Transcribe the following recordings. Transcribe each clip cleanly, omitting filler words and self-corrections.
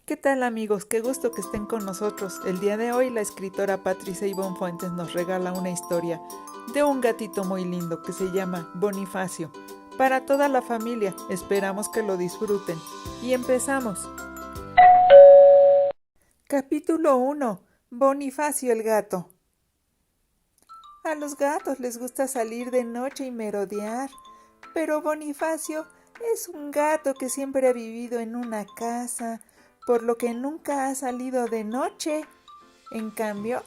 ¿Qué tal, amigos? Qué gusto que estén con nosotros. El día de hoy la escritora Patricia Ivonne Fuentes nos regala una historia de un gatito muy lindo que se llama Bonifacio. Para toda la familia, esperamos que lo disfruten. Y empezamos. Capítulo 1. Bonifacio el gato. A los gatos les gusta salir de noche y merodear, pero Bonifacio es un gato que siempre ha vivido en una casa, por lo que nunca ha salido de noche. En cambio,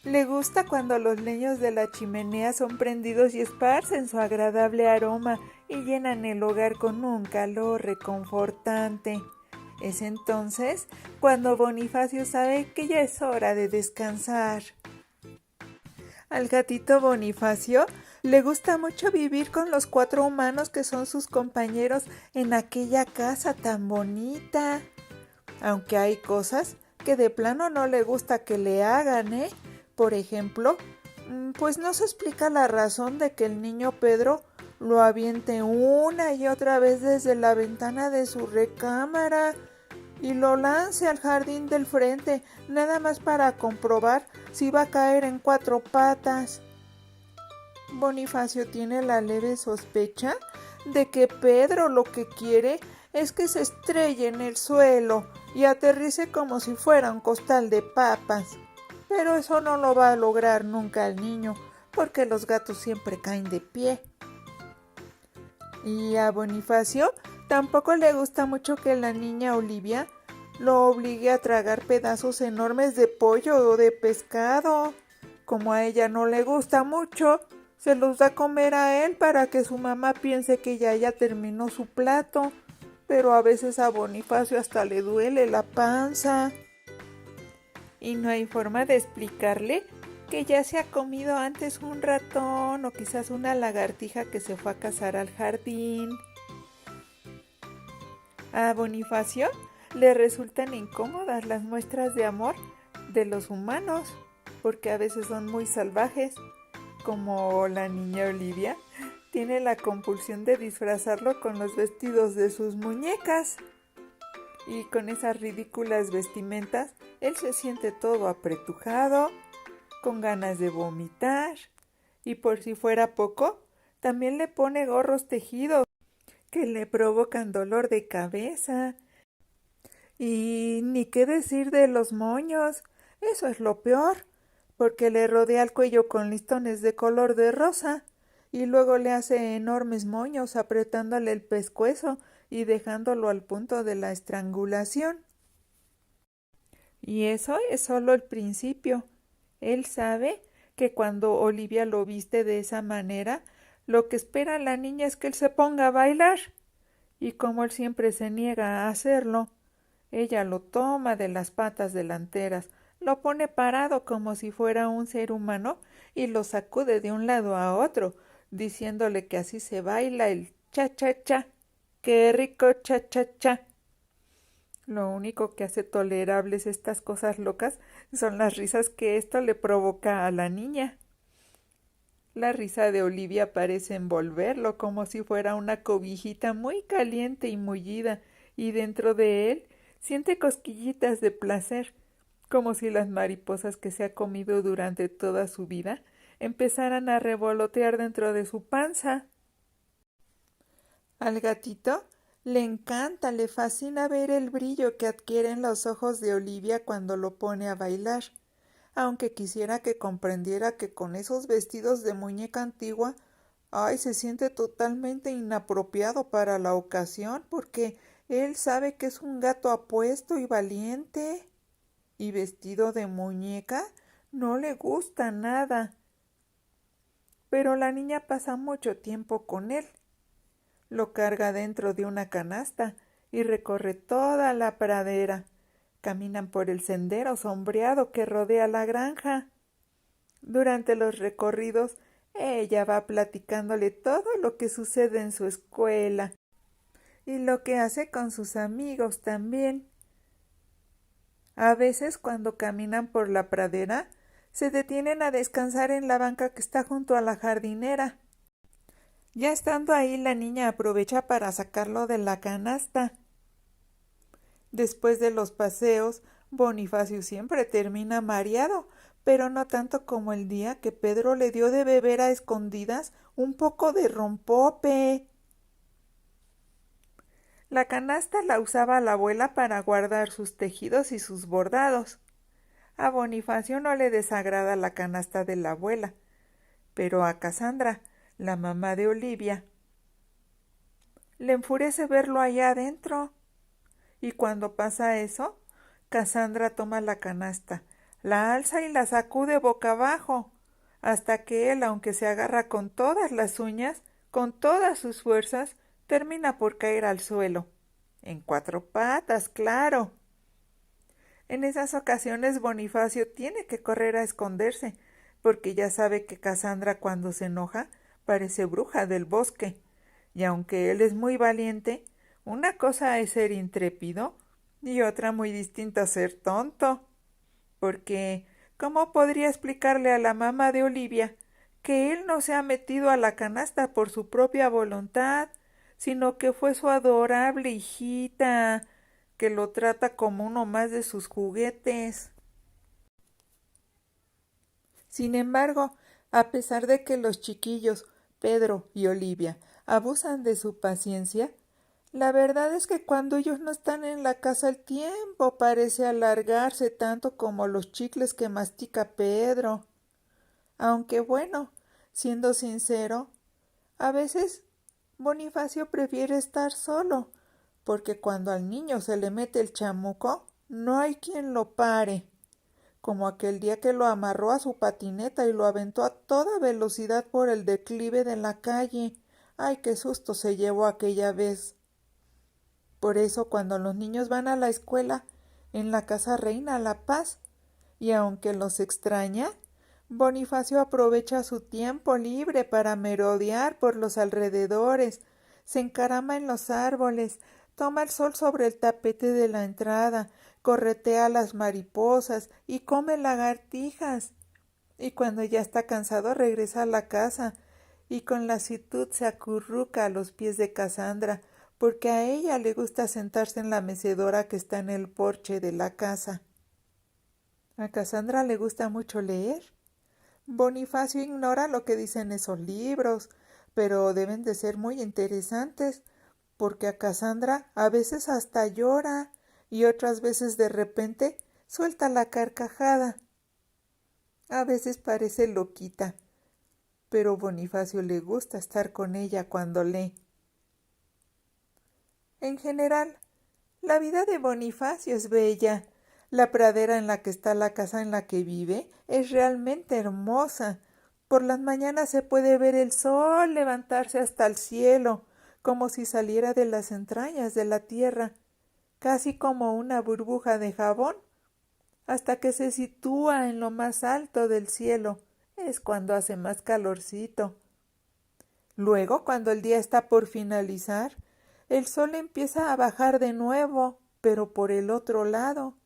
le gusta cuando los leños de la chimenea son prendidos y esparcen su agradable aroma y llenan el hogar con un calor reconfortante. Es entonces cuando Bonifacio sabe que ya es hora de descansar. Al gatito Bonifacio le gusta mucho vivir con los 4 humanos que son sus compañeros en aquella casa tan bonita. Aunque hay cosas que de plano no le gusta que le hagan, ¿eh? Por ejemplo, pues no se explica la razón de que el niño Pedro lo aviente una y otra vez desde la ventana de su recámara y lo lance al jardín del frente, nada más para comprobar si va a caer en 4 patas. Bonifacio tiene la leve sospecha de que Pedro lo que quiere es que se estrelle en el suelo y aterrice como si fuera un costal de papas. Pero eso no lo va a lograr nunca el niño, porque los gatos siempre caen de pie. Y a Bonifacio tampoco le gusta mucho que la niña Olivia lo obligue a tragar pedazos enormes de pollo o de pescado. Como a ella no le gusta mucho, se los da a comer a él para que su mamá piense que ya terminó su plato. Pero a veces a Bonifacio hasta le duele la panza. Y no hay forma de explicarle que ya se ha comido antes un ratón o quizás una lagartija que se fue a cazar al jardín. A Bonifacio le resultan incómodas las muestras de amor de los humanos, porque a veces son muy salvajes, como la niña Olivia tiene la compulsión de disfrazarlo con los vestidos de sus muñecas. Y con esas ridículas vestimentas, él se siente todo apretujado, con ganas de vomitar. Y por si fuera poco, también le pone gorros tejidos que le provocan dolor de cabeza. Y ni qué decir de los moños, eso es lo peor, porque le rodea el cuello con listones de color de rosa y luego le hace enormes moños apretándole el pescuezo y dejándolo al punto de la estrangulación. Y eso es solo el principio. Él sabe que cuando Olivia lo viste de esa manera, lo que espera la niña es que él se ponga a bailar. Y como él siempre se niega a hacerlo, ella lo toma de las patas delanteras, lo pone parado como si fuera un ser humano y lo sacude de un lado a otro, diciéndole que así se baila el cha-cha-cha. ¡Qué rico cha-cha-cha! Lo único que hace tolerables estas cosas locas son las risas que esto le provoca a la niña. La risa de Olivia parece envolverlo como si fuera una cobijita muy caliente y mullida, y dentro de él siente cosquillitas de placer, como si las mariposas que se ha comido durante toda su vida empezaran a revolotear dentro de su panza. Al gatito le encanta, le fascina ver el brillo que adquieren los ojos de Olivia cuando lo pone a bailar, aunque quisiera que comprendiera que con esos vestidos de muñeca antigua, ay, se siente totalmente inapropiado para la ocasión, porque él sabe que es un gato apuesto y valiente, y vestido de muñeca no le gusta nada. Pero la niña pasa mucho tiempo con él. Lo carga dentro de una canasta y recorre toda la pradera. Caminan por el sendero sombreado que rodea la granja. Durante los recorridos, ella va platicándole todo lo que sucede en su escuela y lo que hace con sus amigos también. A veces, cuando caminan por la pradera, se detienen a descansar en la banca que está junto a la jardinera. Ya estando ahí, la niña aprovecha para sacarlo de la canasta. Después de los paseos, Bonifacio siempre termina mareado, pero no tanto como el día que Pedro le dio de beber a escondidas un poco de rompope. La canasta la usaba la abuela para guardar sus tejidos y sus bordados. A Bonifacio no le desagrada la canasta de la abuela, pero a Casandra, la mamá de Olivia, le enfurece verlo allá adentro. Y cuando pasa eso, Casandra toma la canasta, la alza y la sacude boca abajo, hasta que él, aunque se agarra con todas las uñas, con todas sus fuerzas, termina por caer al suelo. En cuatro patas, claro. En esas ocasiones Bonifacio tiene que correr a esconderse, porque ya sabe que Casandra cuando se enoja parece bruja del bosque. Y aunque él es muy valiente, una cosa es ser intrépido y otra muy distinta ser tonto. Porque, ¿cómo podría explicarle a la mamá de Olivia que él no se ha metido a la canasta por su propia voluntad, sino que fue su adorable hijita, que lo trata como uno más de sus juguetes? Sin embargo, a pesar de que los chiquillos, Pedro y Olivia, abusan de su paciencia, la verdad es que cuando ellos no están en la casa el tiempo parece alargarse tanto como los chicles que mastica Pedro. Aunque bueno, siendo sincero, a veces Bonifacio prefiere estar solo, porque cuando al niño se le mete el chamuco, no hay quien lo pare, como aquel día que lo amarró a su patineta y lo aventó a toda velocidad por el declive de la calle. ¡Ay, qué susto se llevó aquella vez! Por eso cuando los niños van a la escuela, en la casa reina la paz, y aunque los extraña, Bonifacio aprovecha su tiempo libre para merodear por los alrededores, se encarama en los árboles, toma el sol sobre el tapete de la entrada, corretea a las mariposas y come lagartijas. Y cuando ya está cansado regresa a la casa y con lasitud se acurruca a los pies de Casandra, porque a ella le gusta sentarse en la mecedora que está en el porche de la casa. A Casandra le gusta mucho leer. Bonifacio ignora lo que dicen esos libros, pero deben de ser muy interesantes, porque a Casandra a veces hasta llora y otras veces de repente suelta la carcajada. A veces parece loquita, pero Bonifacio le gusta estar con ella cuando lee. En general, la vida de Bonifacio es bella. La pradera en la que está la casa en la que vive es realmente hermosa. Por las mañanas se puede ver el sol levantarse hasta el cielo, como si saliera de las entrañas de la tierra, casi como una burbuja de jabón, hasta que se sitúa en lo más alto del cielo. Es cuando hace más calorcito. Luego, cuando el día está por finalizar, el sol empieza a bajar de nuevo, pero por el otro lado.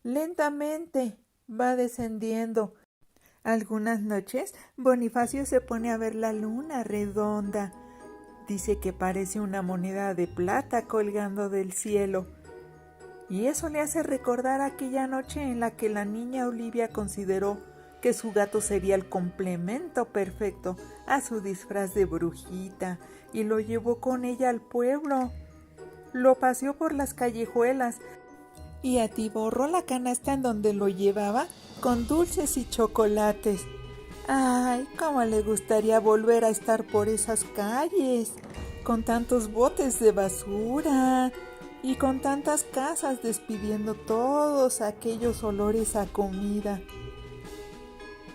Lentamente va descendiendo. Algunas noches Bonifacio se pone a ver la luna redonda. Dice que parece una moneda de plata colgando del cielo. Y eso le hace recordar aquella noche en la que la niña Olivia consideró que su gato sería el complemento perfecto a su disfraz de brujita y lo llevó con ella al pueblo. Lo paseó por las callejuelas y atiborró la canasta en donde lo llevaba con dulces y chocolates. ¡Ay, cómo le gustaría volver a estar por esas calles, con tantos botes de basura y con tantas casas despidiendo todos aquellos olores a comida!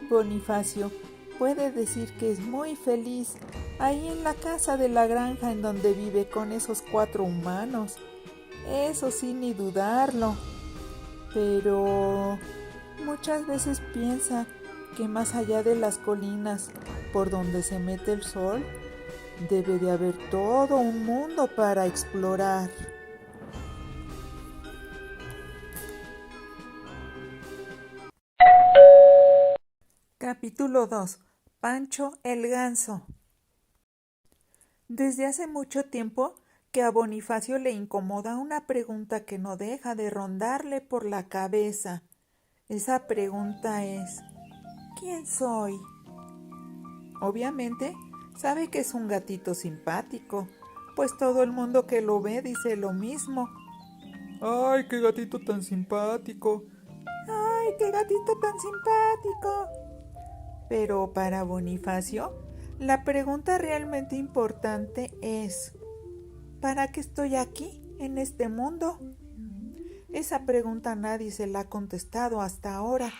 Bonifacio puede decir que es muy feliz ahí en la casa de la granja en donde vive con esos 4 humanos. Eso sin ni dudarlo. Pero muchas veces piensa que más allá de las colinas por donde se mete el sol, debe de haber todo un mundo para explorar. Capítulo 2. Pancho el ganso. Desde hace mucho tiempo, que a Bonifacio le incomoda una pregunta que no deja de rondarle por la cabeza. Esa pregunta es: ¿quién soy? Obviamente, sabe que es un gatito simpático, pues todo el mundo que lo ve dice lo mismo. ¡Ay, qué gatito tan simpático! ¡Ay, qué gatito tan simpático! Pero para Bonifacio, la pregunta realmente importante es: ¿para qué estoy aquí, en este mundo? Esa pregunta nadie se la ha contestado hasta ahora.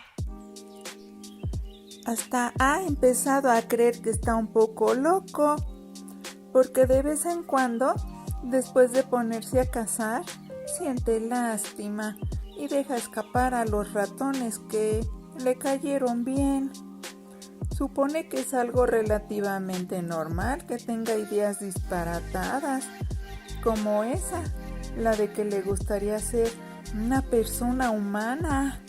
Hasta ha empezado a creer que está un poco loco, porque de vez en cuando, después de ponerse a cazar, siente lástima y deja escapar a los ratones que le cayeron bien. Supone que es algo relativamente normal que tenga ideas disparatadas, como esa, la de que le gustaría ser una persona humana.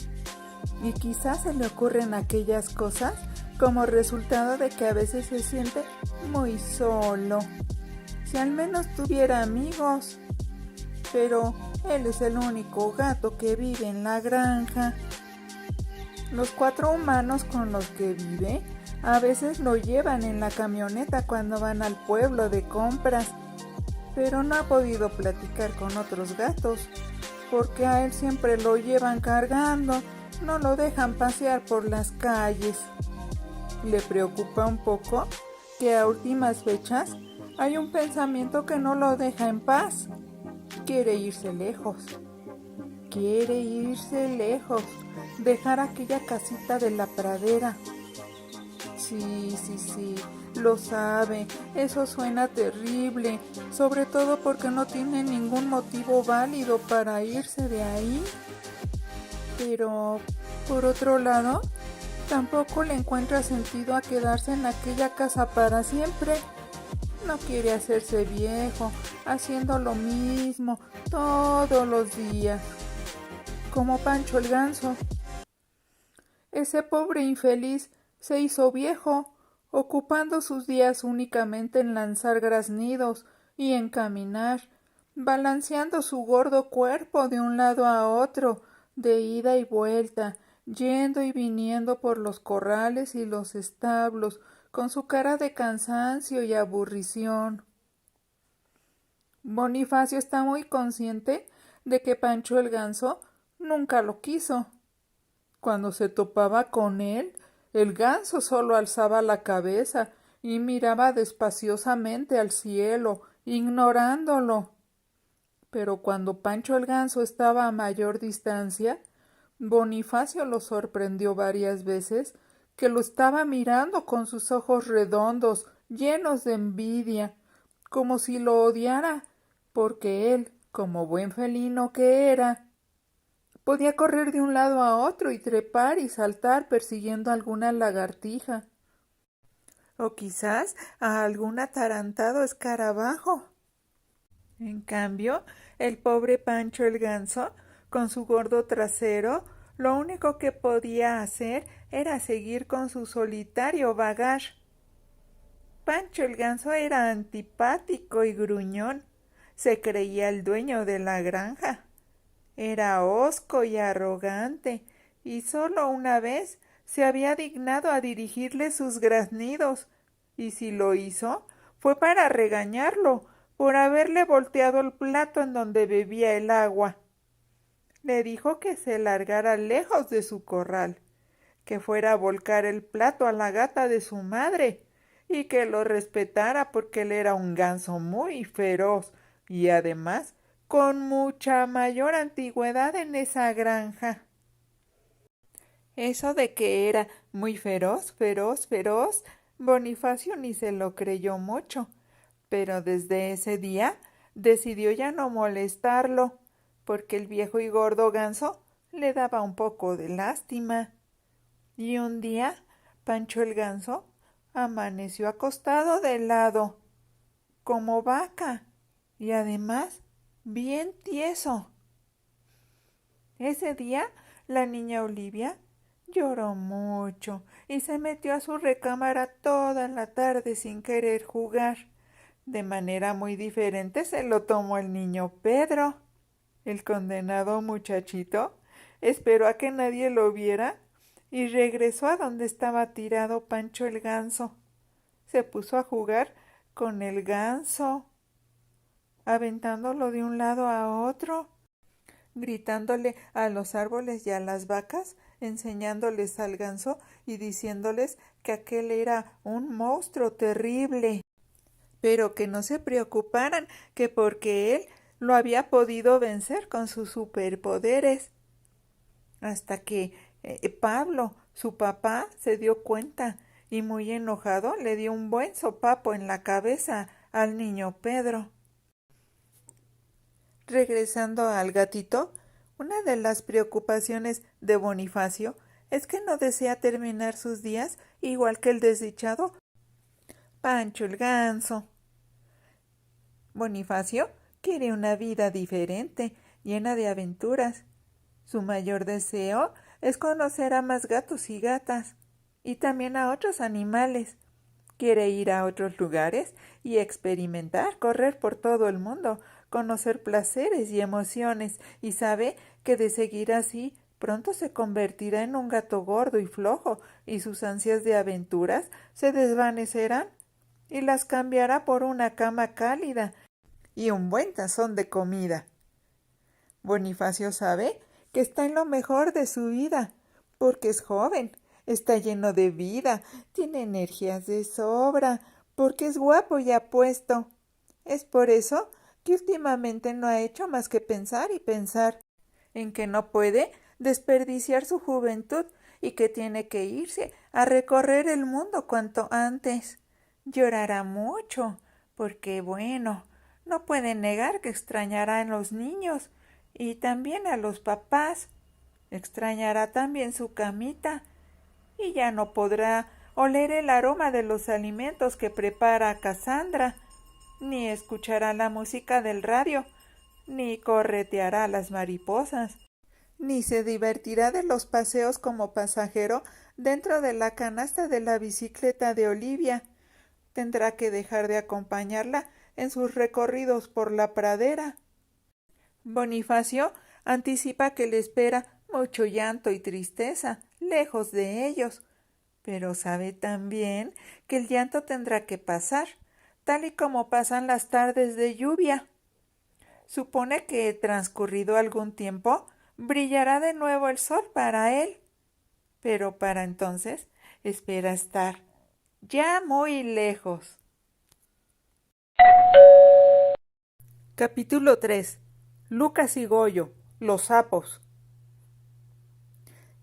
Y quizás se le ocurren aquellas cosas como resultado de que a veces se siente muy solo. Si al menos tuviera amigos. Pero él es el único gato que vive en la granja. Los 4 humanos con los que vive a veces lo llevan en la camioneta cuando van al pueblo de compras, pero no ha podido platicar con otros gatos, porque a él siempre lo llevan cargando, no lo dejan pasear por las calles. Le preocupa un poco que a últimas fechas hay un pensamiento que no lo deja en paz. Quiere irse lejos. Quiere irse lejos, dejar aquella casita de la pradera. Sí, lo sabe, eso suena terrible, sobre todo porque no tiene ningún motivo válido para irse de ahí. Pero, por otro lado, tampoco le encuentra sentido a quedarse en aquella casa para siempre. No quiere hacerse viejo, haciendo lo mismo todos los días. Como Pancho el ganso. Ese pobre infeliz se hizo viejo, ocupando sus días únicamente en lanzar graznidos y en caminar, balanceando su gordo cuerpo de un lado a otro, de ida y vuelta, yendo y viniendo por los corrales y los establos, con su cara de cansancio y aburrición. Bonifacio está muy consciente de que Pancho el ganso nunca lo quiso. Cuando se topaba con él, el ganso solo alzaba la cabeza y miraba despaciosamente al cielo, ignorándolo. Pero cuando Pancho el ganso estaba a mayor distancia, Bonifacio lo sorprendió varias veces que lo estaba mirando con sus ojos redondos, llenos de envidia, como si lo odiara, porque él, como buen felino que era, podía correr de un lado a otro y trepar y saltar persiguiendo alguna lagartija. O quizás a algún atarantado escarabajo. En cambio, el pobre Pancho el ganso, con su gordo trasero, lo único que podía hacer era seguir con su solitario vagar. Pancho el ganso era antipático y gruñón. Se creía el dueño de la granja. Era hosco y arrogante, y solo una vez se había dignado a dirigirle sus graznidos, y si lo hizo, fue para regañarlo por haberle volteado el plato en donde bebía el agua. Le dijo que se largara lejos de su corral, que fuera a volcar el plato a la gata de su madre, y que lo respetara porque él era un ganso muy feroz y además con mucha mayor antigüedad en esa granja. Eso de que era muy feroz, Bonifacio ni se lo creyó mucho, pero desde ese día decidió ya no molestarlo, porque el viejo y gordo ganso le daba un poco de lástima. Y un día Pancho el ganso amaneció acostado de lado, como vaca, y además bien tieso. Ese día la niña Olivia lloró mucho y se metió a su recámara toda la tarde sin querer jugar. De manera muy diferente se lo tomó el niño Pedro. El condenado muchachito esperó a que nadie lo viera y regresó a donde estaba tirado Pancho el ganso. Se puso a jugar con el ganso, aventándolo de un lado a otro, gritándole a los árboles y a las vacas, enseñándoles al ganso y diciéndoles que aquel era un monstruo terrible, pero que no se preocuparan, que porque él lo había podido vencer con sus superpoderes. Hasta que Pablo, su papá, se dio cuenta y muy enojado le dio un buen sopapo en la cabeza al niño Pedro. Regresando al gatito, una de las preocupaciones de Bonifacio es que no desea terminar sus días igual que el desdichado Pancho el ganso. Bonifacio quiere una vida diferente, llena de aventuras. Su mayor deseo es conocer a más gatos y gatas, y también a otros animales. Quiere ir a otros lugares y experimentar, correr por todo el mundo, conocer placeres y emociones, y sabe que de seguir así pronto se convertirá en un gato gordo y flojo, y sus ansias de aventuras se desvanecerán, y las cambiará por una cama cálida y un buen tazón de comida. Bonifacio sabe que está en lo mejor de su vida, porque es joven, está lleno de vida, tiene energías de sobra, porque es guapo y apuesto. Es por eso que últimamente no ha hecho más que pensar y pensar en que no puede desperdiciar su juventud y que tiene que irse a recorrer el mundo cuanto antes. Llorará mucho, porque bueno, no puede negar que extrañará a los niños y también a los papás. Extrañará también su camita y ya no podrá oler el aroma de los alimentos que prepara Cassandra, ni escuchará la música del radio, ni correteará a las mariposas, ni se divertirá de los paseos como pasajero dentro de la canasta de la bicicleta de Olivia. Tendrá que dejar de acompañarla en sus recorridos por la pradera. Bonifacio anticipa que le espera mucho llanto y tristeza, lejos de ellos, pero sabe también que el llanto tendrá que pasar, tal y como pasan las tardes de lluvia. Supone que, transcurrido algún tiempo, brillará de nuevo el sol para él, pero para entonces espera estar ya muy lejos. Capítulo 3. Lucas y Goyo, los sapos.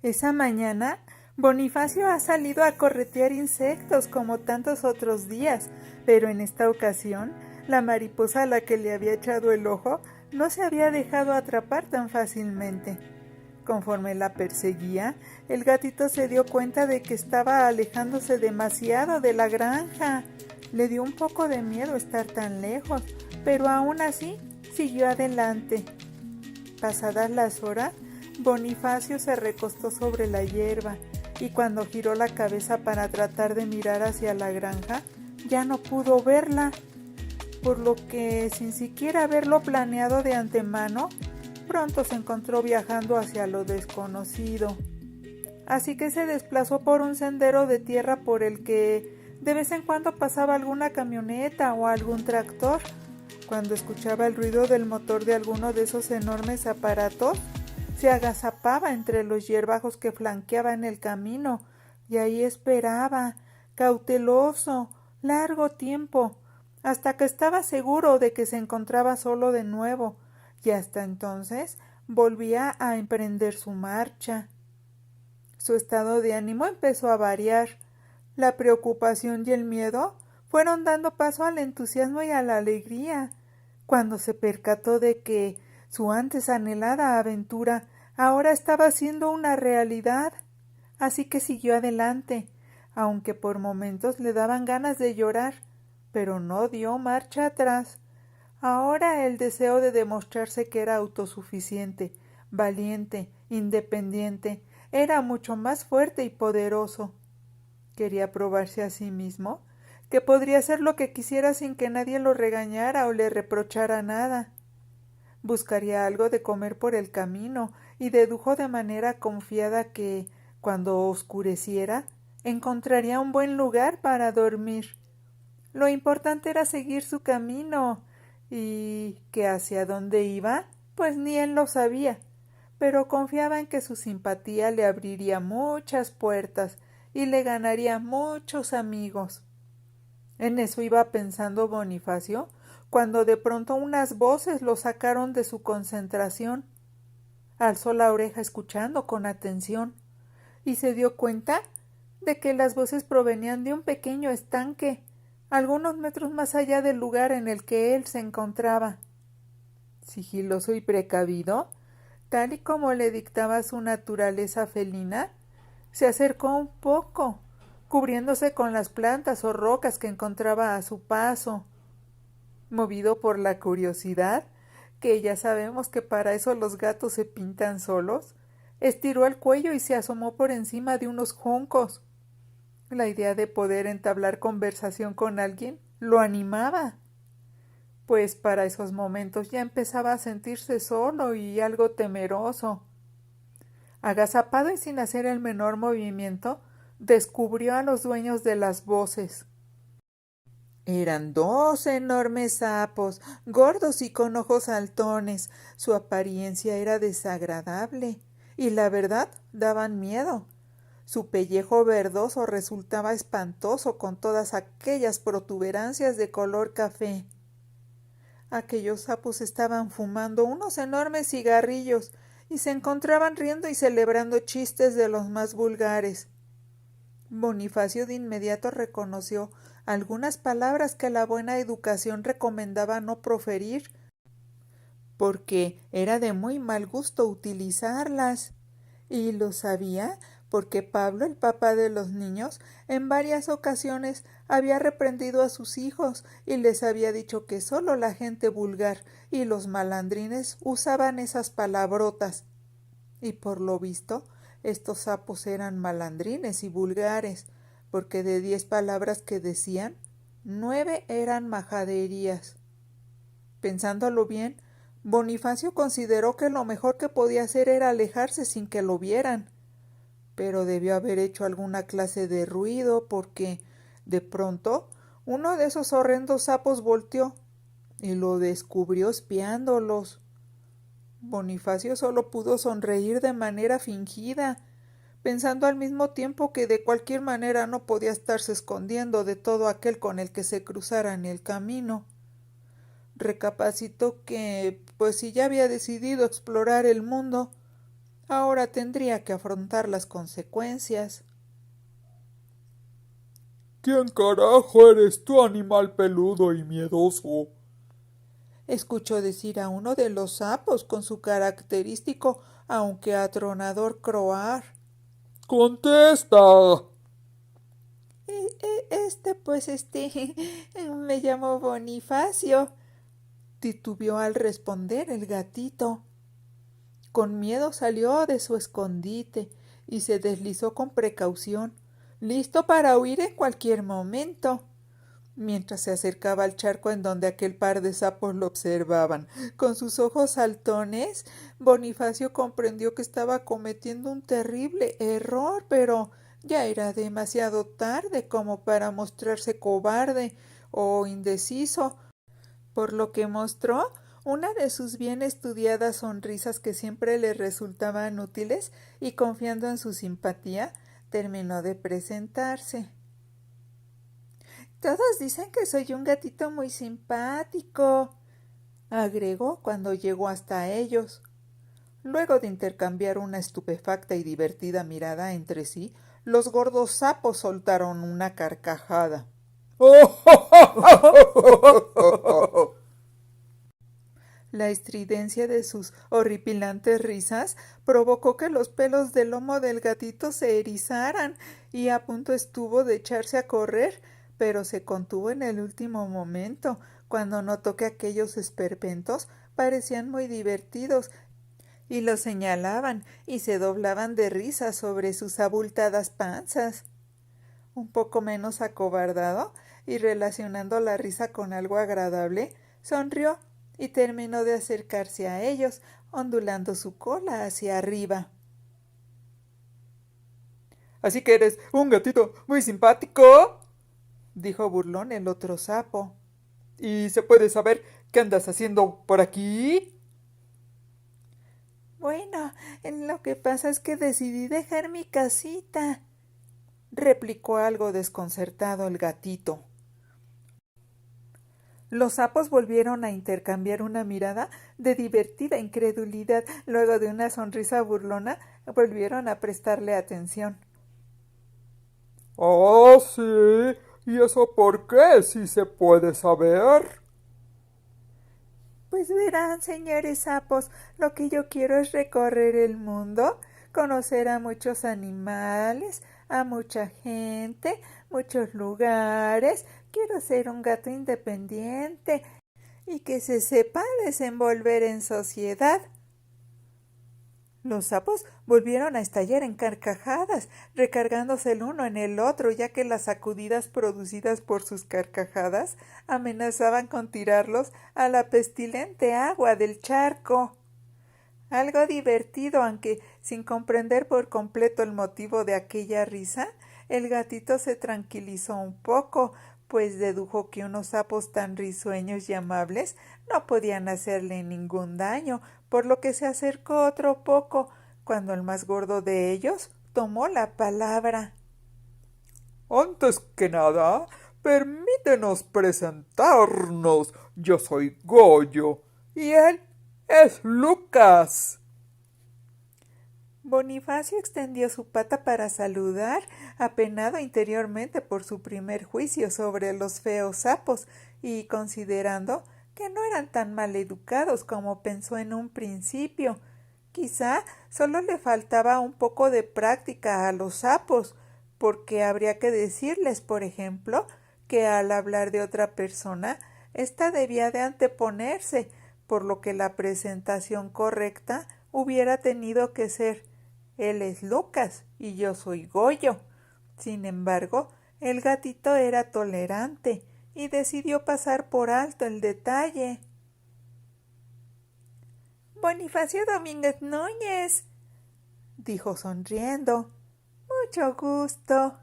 Esa mañana, Bonifacio ha salido a corretear insectos como tantos otros días, pero en esta ocasión, la mariposa a la que le había echado el ojo no se había dejado atrapar tan fácilmente. Conforme la perseguía, el gatito se dio cuenta de que estaba alejándose demasiado de la granja. Le dio un poco de miedo estar tan lejos, pero aún así siguió adelante. Pasadas las horas, Bonifacio se recostó sobre la hierba y cuando giró la cabeza para tratar de mirar hacia la granja, ya no pudo verla, por lo que, sin siquiera haberlo planeado de antemano, pronto se encontró viajando hacia lo desconocido. Así que se desplazó por un sendero de tierra por el que de vez en cuando pasaba alguna camioneta o algún tractor. Cuando escuchaba el ruido del motor de alguno de esos enormes aparatos, se agazapaba entre los hierbajos que flanqueaban el camino y ahí esperaba, cauteloso, largo tiempo, hasta que estaba seguro de que se encontraba solo de nuevo, y hasta entonces volvía a emprender su marcha. Su estado de ánimo empezó a variar. La preocupación y el miedo fueron dando paso al entusiasmo y a la alegría, cuando se percató de que su antes anhelada aventura ahora estaba siendo una realidad. Así que siguió adelante, aunque por momentos le daban ganas de llorar, pero no dio marcha atrás. Ahora el deseo de demostrarse que era autosuficiente, valiente, independiente, era mucho más fuerte y poderoso. Quería probarse a sí mismo que podría hacer lo que quisiera sin que nadie lo regañara o le reprochara nada. Buscaría algo de comer por el camino y dedujo de manera confiada que, cuando oscureciera, encontraría un buen lugar para dormir. Lo importante era seguir su camino y que hacia dónde iba, pues ni él lo sabía, pero confiaba en que su simpatía le abriría muchas puertas y le ganaría muchos amigos. En eso iba pensando Bonifacio, cuando de pronto unas voces lo sacaron de su concentración. Alzó la oreja escuchando con atención y se dio cuenta de que las voces provenían de un pequeño estanque, algunos metros más allá del lugar en el que él se encontraba. Sigiloso y precavido, tal y como le dictaba su naturaleza felina, se acercó un poco, cubriéndose con las plantas o rocas que encontraba a su paso. Movido por la curiosidad, que ya sabemos que para eso los gatos se pintan solos, estiró el cuello y se asomó por encima de unos juncos. La idea de poder entablar conversación con alguien lo animaba, pues para esos momentos ya empezaba a sentirse solo y algo temeroso. Agazapado y sin hacer el menor movimiento, descubrió a los dueños de las voces. Eran 2 enormes sapos, gordos y con ojos saltones. Su apariencia era desagradable y la verdad daban miedo. Su pellejo verdoso resultaba espantoso con todas aquellas protuberancias de color café. Aquellos sapos estaban fumando unos enormes cigarrillos y se encontraban riendo y celebrando chistes de los más vulgares. Bonifacio de inmediato reconoció algunas palabras que la buena educación recomendaba no proferir, porque era de muy mal gusto utilizarlas, y lo sabía porque Pablo, el papá de los niños, en varias ocasiones había reprendido a sus hijos y les había dicho que solo la gente vulgar y los malandrines usaban esas palabrotas. Y por lo visto, estos sapos eran malandrines y vulgares, porque de 10 palabras que decían, 9 eran majaderías. Pensándolo bien, Bonifacio consideró que lo mejor que podía hacer era alejarse sin que lo vieran, pero debió haber hecho alguna clase de ruido porque, de pronto, uno de esos horrendos sapos volteó y lo descubrió espiándolos. Bonifacio solo pudo sonreír de manera fingida, pensando al mismo tiempo que de cualquier manera no podía estarse escondiendo de todo aquel con el que se cruzara en el camino. Recapacitó que, pues si ya había decidido explorar el mundo, ahora tendría que afrontar las consecuencias. ¿Quién carajo eres tú, animal peludo y miedoso? Escuchó decir a uno de los sapos con su característico, aunque atronador croar. ¡Contesta! Pues me llamo Bonifacio, titubeó al responder el gatito. Con miedo salió de su escondite y se deslizó con precaución, listo para huir en cualquier momento. Mientras se acercaba al charco en donde aquel par de sapos lo observaban, con sus ojos saltones, Bonifacio comprendió que estaba cometiendo un terrible error, pero ya era demasiado tarde como para mostrarse cobarde o indeciso, por lo que mostró una de sus bien estudiadas sonrisas que siempre le resultaban útiles y confiando en su simpatía, terminó de presentarse. Todos dicen que soy un gatito muy simpático, agregó cuando llegó hasta ellos. Luego de intercambiar una estupefacta y divertida mirada entre sí, los gordos sapos soltaron una carcajada. La estridencia de sus horripilantes risas provocó que los pelos del lomo del gatito se erizaran y a punto estuvo de echarse a correr, pero se contuvo en el último momento, cuando notó que aquellos esperpentos parecían muy divertidos y lo señalaban y se doblaban de risa sobre sus abultadas panzas. Un poco menos acobardado, y relacionando la risa con algo agradable, sonrió y terminó de acercarse a ellos, ondulando su cola hacia arriba. Así que eres un gatito muy simpático, dijo burlón el otro sapo. ¿Y se puede saber qué andas haciendo por aquí? Bueno, lo que pasa es que decidí dejar mi casita, replicó algo desconcertado el gatito. Los sapos volvieron a intercambiar una mirada de divertida incredulidad. Luego de una sonrisa burlona, volvieron a prestarle atención. Ah, sí. ¿Y eso por qué, si se puede saber? Pues verán, señores sapos, lo que yo quiero es recorrer el mundo, conocer a muchos animales, a mucha gente, muchos lugares. Quiero ser un gato independiente y que se sepa desenvolver en sociedad. Los sapos volvieron a estallar en carcajadas, recargándose el uno en el otro, ya que las sacudidas producidas por sus carcajadas amenazaban con tirarlos a la pestilente agua del charco. Algo divertido, aunque sin comprender por completo el motivo de aquella risa, el gatito se tranquilizó un poco, pues dedujo que unos sapos tan risueños y amables no podían hacerle ningún daño, por lo que se acercó otro poco, cuando el más gordo de ellos tomó la palabra. Antes que nada, permítenos presentarnos. Yo soy Goyo y él es Lucas. Bonifacio extendió su pata para saludar, apenado interiormente por su primer juicio sobre los feos sapos y considerando que no eran tan mal educados como pensó en un principio. Quizá solo le faltaba un poco de práctica a los sapos, porque habría que decirles, por ejemplo, que al hablar de otra persona, ésta debía de anteponerse, por lo que la presentación correcta hubiera tenido que ser: él es Lucas y yo soy Goyo. Sin embargo, el gatito era tolerante y decidió pasar por alto el detalle. Bonifacio Domínguez Núñez, dijo sonriendo. Mucho gusto.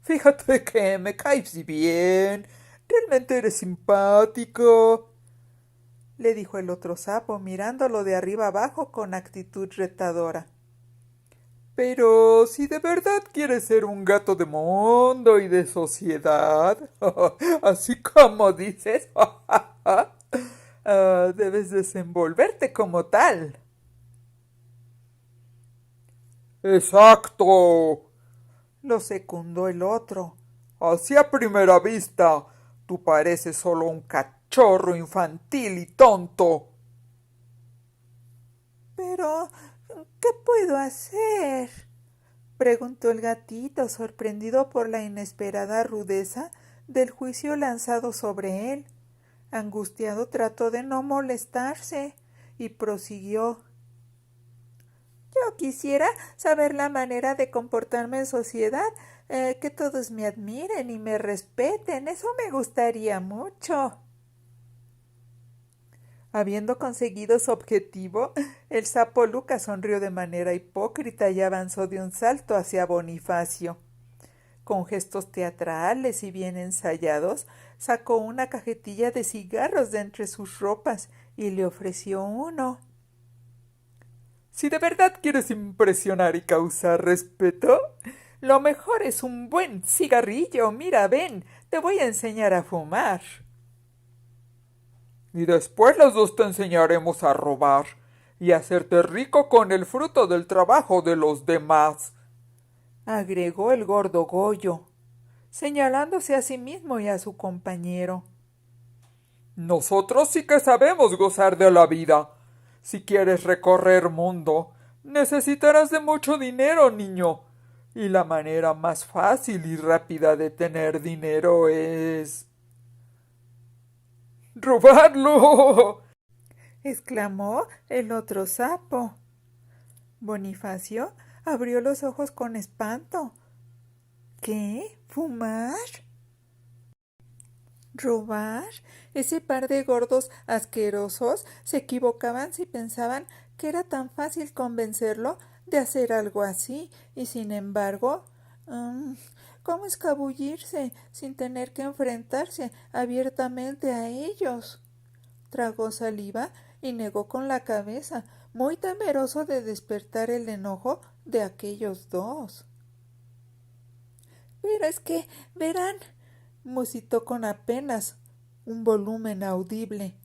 Fíjate que me caes bien. Realmente eres simpático, le dijo el otro sapo, mirándolo de arriba abajo con actitud retadora. Pero si de verdad quieres ser un gato de mundo y de sociedad, así como dices, debes desenvolverte como tal. Exacto, lo secundó el otro. Así a primera vista, tú pareces solo un cachorro infantil y tonto. Pero, ¿qué puedo hacer?, preguntó el gatito, sorprendido por la inesperada rudeza del juicio lanzado sobre él. Angustiado trató de no molestarse y prosiguió. Yo quisiera saber la manera de comportarme en sociedad, que todos me admiren y me respeten. Eso me gustaría mucho. Habiendo conseguido su objetivo, el sapo Lucas sonrió de manera hipócrita y avanzó de un salto hacia Bonifacio. Con gestos teatrales y bien ensayados, sacó una cajetilla de cigarros de entre sus ropas y le ofreció uno. Si de verdad quieres impresionar y causar respeto, lo mejor es un buen cigarrillo. Mira, ven, te voy a enseñar a fumar. Y después los dos te enseñaremos a robar y a hacerte rico con el fruto del trabajo de los demás, agregó el gordo Goyo, señalándose a sí mismo y a su compañero. Nosotros sí que sabemos gozar de la vida. Si quieres recorrer mundo, necesitarás de mucho dinero, niño. Y la manera más fácil y rápida de tener dinero es ¡robarlo!, exclamó el otro sapo. Bonifacio abrió los ojos con espanto. ¿Qué? ¿Fumar? ¿Robar? Ese par de gordos asquerosos se equivocaban si pensaban que era tan fácil convencerlo de hacer algo así, y sin embargo, mm, ¿cómo escabullirse sin tener que enfrentarse abiertamente a ellos? Tragó saliva y negó con la cabeza, muy temeroso de despertar el enojo de aquellos dos. Pero es que, verán, musitó con apenas un volumen audible.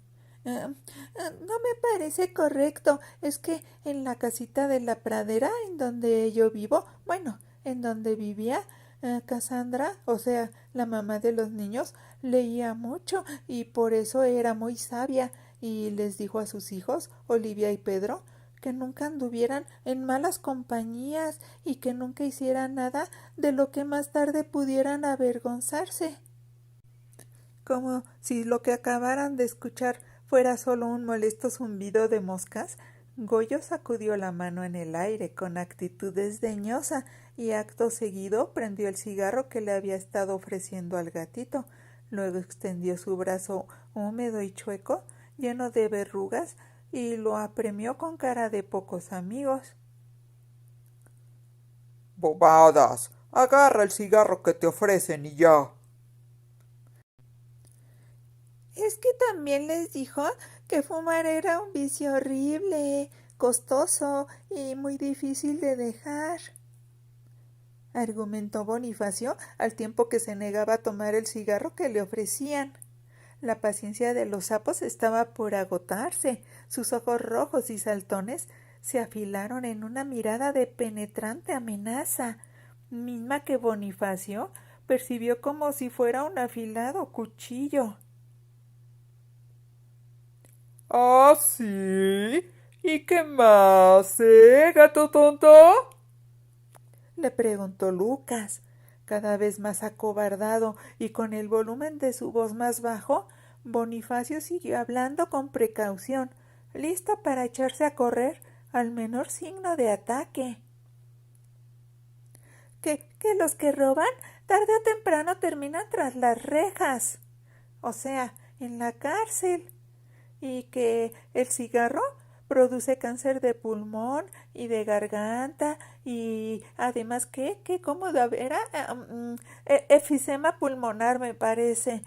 No me parece correcto. Es que en la casita de la pradera en donde yo vivo, bueno, en donde vivía Cassandra, o sea, la mamá de los niños, leía mucho y por eso era muy sabia y les dijo a sus hijos, Olivia y Pedro, que nunca anduvieran en malas compañías y que nunca hicieran nada de lo que más tarde pudieran avergonzarse. Como si lo que acabaran de escuchar fuera solo un molesto zumbido de moscas, Goyo sacudió la mano en el aire con actitud desdeñosa y acto seguido prendió el cigarro que le había estado ofreciendo al gatito. Luego extendió su brazo húmedo y chueco, lleno de verrugas, y lo apremió con cara de pocos amigos. Bobadas. Agarra el cigarro que te ofrecen y ya. Es que también les dijo que fumar era un vicio horrible, costoso y muy difícil de dejar, argumentó Bonifacio al tiempo que se negaba a tomar el cigarro que le ofrecían. La paciencia de los sapos estaba por agotarse. Sus ojos rojos y saltones se afilaron en una mirada de penetrante amenaza, misma que Bonifacio percibió como si fuera un afilado cuchillo. ¿Ah, sí? ¿Y qué más, gato tonto? Le preguntó Lucas, cada vez más acobardado y con el volumen de su voz más bajo. Bonifacio siguió hablando con precaución, listo para echarse a correr al menor signo de ataque. Que los que roban tarde o temprano terminan tras las rejas, o sea, en la cárcel, y que el cigarro produce cáncer de pulmón y de garganta y además que cómo era efisema pulmonar me parece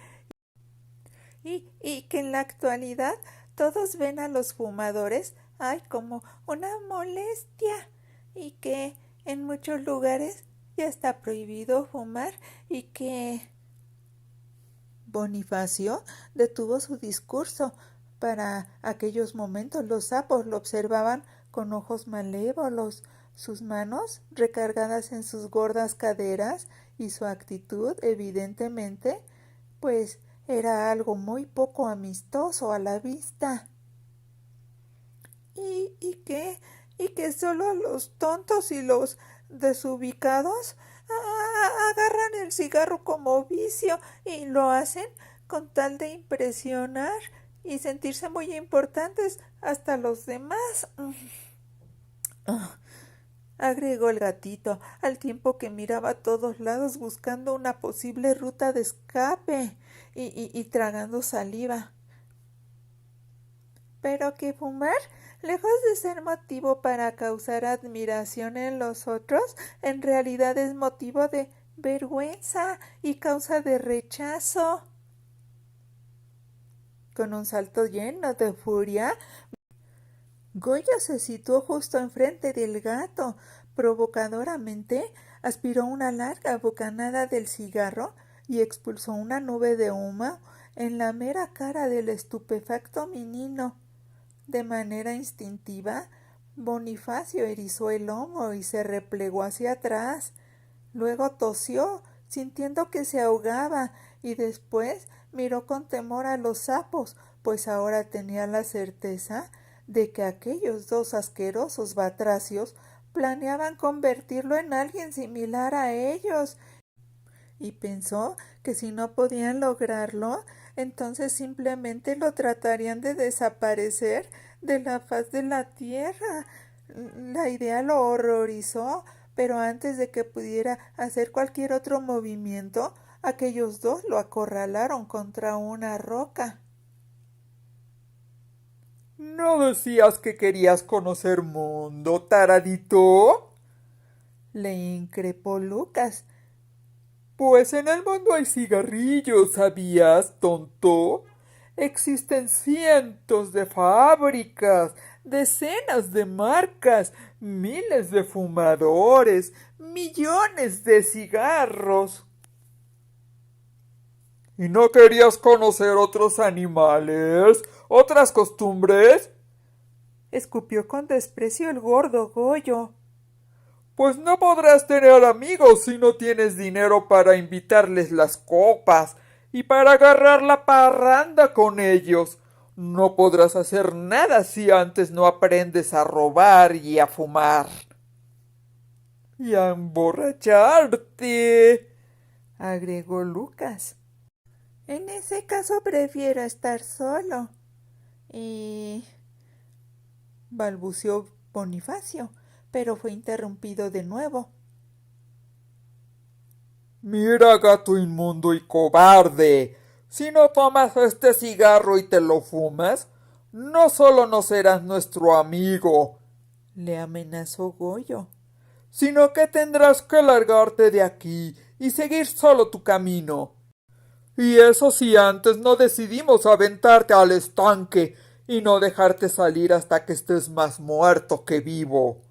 y que en la actualidad todos ven a los fumadores como una molestia y que en muchos lugares ya está prohibido fumar y que Bonifacio detuvo su discurso. Para aquellos momentos los sapos lo observaban con ojos malévolos, sus manos recargadas en sus gordas caderas y su actitud, evidentemente, pues era algo muy poco amistoso a la vista. ¿Y, y qué? ¿Y que solo los tontos y los desubicados agarran el cigarro como vicio y lo hacen con tal de impresionar y sentirse muy importantes hasta los demás? Agregó el gatito, al tiempo que miraba a todos lados buscando una posible ruta de escape y tragando saliva. Pero que fumar, lejos de ser motivo para causar admiración en los otros, en realidad es motivo de vergüenza y causa de rechazo. Con un salto lleno de furia, Goya se situó justo enfrente del gato. Provocadoramente aspiró una larga bocanada del cigarro y expulsó una nube de humo en la mera cara del estupefacto menino. De manera instintiva, Bonifacio erizó el lomo y se replegó hacia atrás. Luego tosió, sintiendo que se ahogaba, y después miró con temor a los sapos, pues ahora tenía la certeza de que aquellos dos asquerosos batracios planeaban convertirlo en alguien similar a ellos, y pensó que si no podían lograrlo, entonces simplemente lo tratarían de desaparecer de la faz de la tierra. La idea lo horrorizó, pero antes de que pudiera hacer cualquier otro movimiento, aquellos dos lo acorralaron contra una roca. ¿No decías que querías conocer mundo, taradito? Le increpó Lucas. Pues en el mundo hay cigarrillos, ¿sabías, tonto? Existen cientos de fábricas, decenas de marcas, miles de fumadores, millones de cigarros. ¿Y no querías conocer otros animales, otras costumbres? Escupió con desprecio el gordo Goyo. Pues no podrás tener amigos si no tienes dinero para invitarles las copas y para agarrar la parranda con ellos. No podrás hacer nada si antes no aprendes a robar y a fumar. Y a emborracharte, agregó Lucas. En ese caso prefiero estar solo. Y balbuceó Bonifacio, pero fue interrumpido de nuevo. Mira, gato inmundo y cobarde, si no tomas este cigarro y te lo fumas, no solo no serás nuestro amigo, le amenazó Goyo, sino que tendrás que largarte de aquí y seguir solo tu camino. Y eso si antes no decidimos aventarte al estanque y no dejarte salir hasta que estés más muerto que vivo.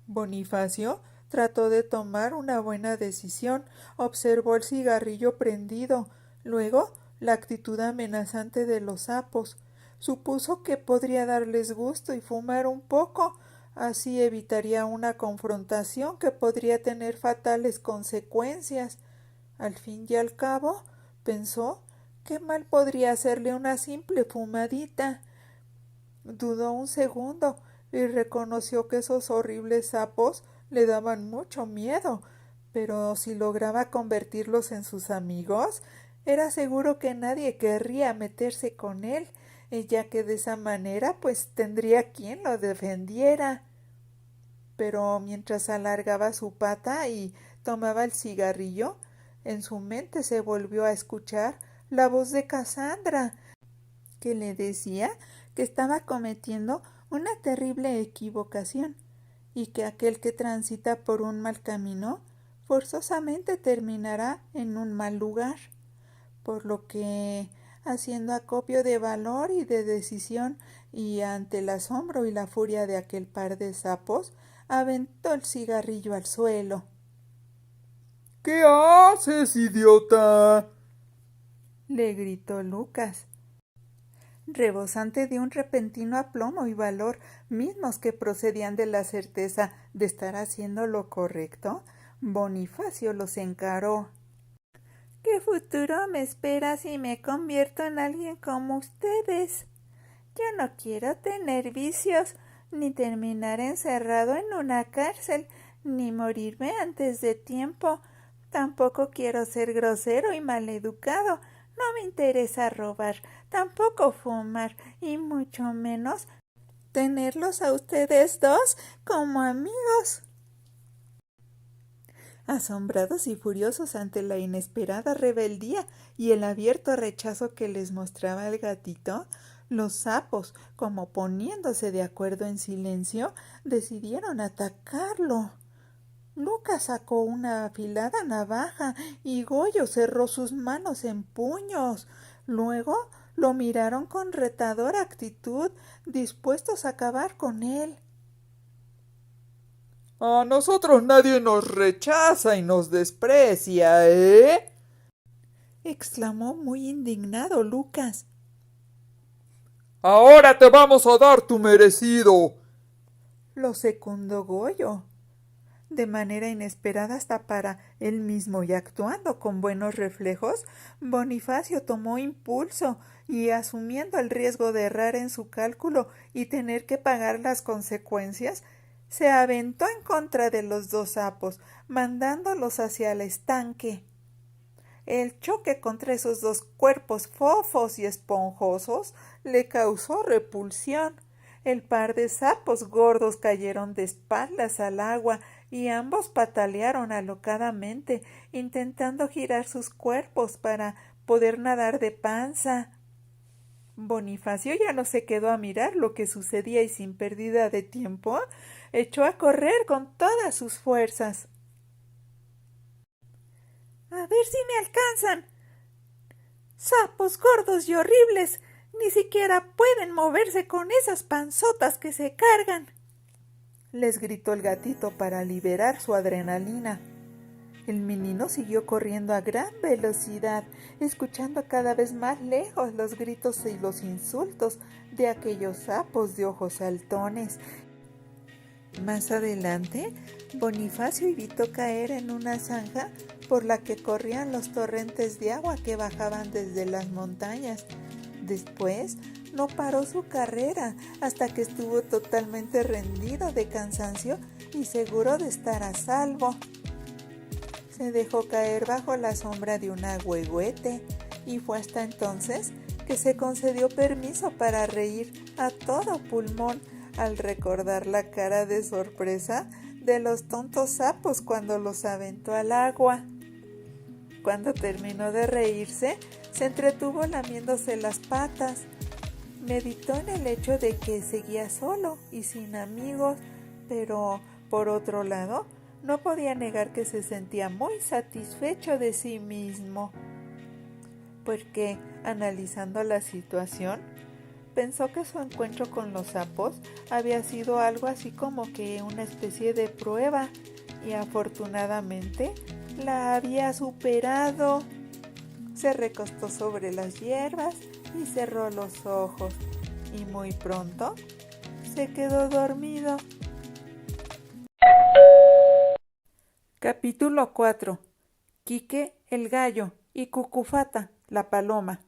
Bonifacio trató de tomar una buena decisión, observó el cigarrillo prendido, luego la actitud amenazante de los sapos. Supuso que podría darles gusto y fumar un poco, así evitaría una confrontación que podría tener fatales consecuencias. Al fin y al cabo, pensó, qué mal podría hacerle una simple fumadita. Dudó un segundo y reconoció que esos horribles sapos le daban mucho miedo, pero si lograba convertirlos en sus amigos, era seguro que nadie querría meterse con él, ya que de esa manera pues tendría quien lo defendiera. Pero mientras alargaba su pata y tomaba el cigarrillo, en su mente se volvió a escuchar la voz de Casandra, que le decía que estaba cometiendo una terrible equivocación y que aquel que transita por un mal camino forzosamente terminará en un mal lugar, por lo que, haciendo acopio de valor y de decisión y ante el asombro y la furia de aquel par de sapos, aventó el cigarrillo al suelo. ¿Qué haces, idiota?, le gritó Lucas, rebosante de un repentino aplomo y valor, mismos que procedían de la certeza de estar haciendo lo correcto. Bonifacio los encaró. ¿Qué futuro me espera si me convierto en alguien como ustedes? Yo no quiero tener vicios, ni terminar encerrado en una cárcel, ni morirme antes de tiempo. Tampoco quiero ser grosero y maleducado. No me interesa robar, tampoco fumar, y mucho menos tenerlos a ustedes dos como amigos. Asombrados y furiosos ante la inesperada rebeldía y el abierto rechazo que les mostraba el gatito, los sapos, como poniéndose de acuerdo en silencio, decidieron atacarlo. Lucas sacó una afilada navaja y Goyo cerró sus manos en puños. Luego lo miraron con retadora actitud, dispuestos a acabar con él. A nosotros nadie nos rechaza y nos desprecia, ¿eh?, exclamó muy indignado Lucas. Ahora te vamos a dar tu merecido, lo secundó Goyo. De manera inesperada hasta para él mismo y actuando con buenos reflejos, Bonifacio tomó impulso y, asumiendo el riesgo de errar en su cálculo y tener que pagar las consecuencias, se aventó en contra de los dos sapos, mandándolos hacia el estanque. El choque contra esos dos cuerpos fofos y esponjosos le causó repulsión. el par de sapos gordos cayeron de espaldas al agua y ambos patalearon alocadamente, intentando girar sus cuerpos para poder nadar de panza. Bonifacio ya no se quedó a mirar lo que sucedía y sin pérdida de tiempo echó a correr con todas sus fuerzas. A ver si me alcanzan. Sapos gordos y horribles, ni siquiera pueden moverse con esas panzotas que se cargan, les gritó el gatito para liberar su adrenalina. El menino siguió corriendo a gran velocidad, escuchando cada vez más lejos los gritos y los insultos de aquellos sapos de ojos saltones. Más adelante, Bonifacio evitó caer en una zanja por la que corrían los torrentes de agua que bajaban desde las montañas. Después, no paró su carrera hasta que estuvo totalmente rendido de cansancio y seguro de estar a salvo. Se dejó caer bajo la sombra de un agüehuete y fue hasta entonces que se concedió permiso para reír a todo pulmón al recordar la cara de sorpresa de los tontos sapos cuando los aventó al agua. Cuando terminó de reírse, se entretuvo lamiéndose las patas. Meditó en el hecho de que seguía solo y sin amigos, pero, por otro lado, no podía negar que se sentía muy satisfecho de sí mismo, porque, analizando la situación, pensó que su encuentro con los sapos había sido algo así como que una especie de prueba, y afortunadamente la había superado. Se recostó sobre las hierbas y cerró los ojos, y muy pronto se quedó dormido. Capítulo 4. Quique el gallo y Cucufata la paloma.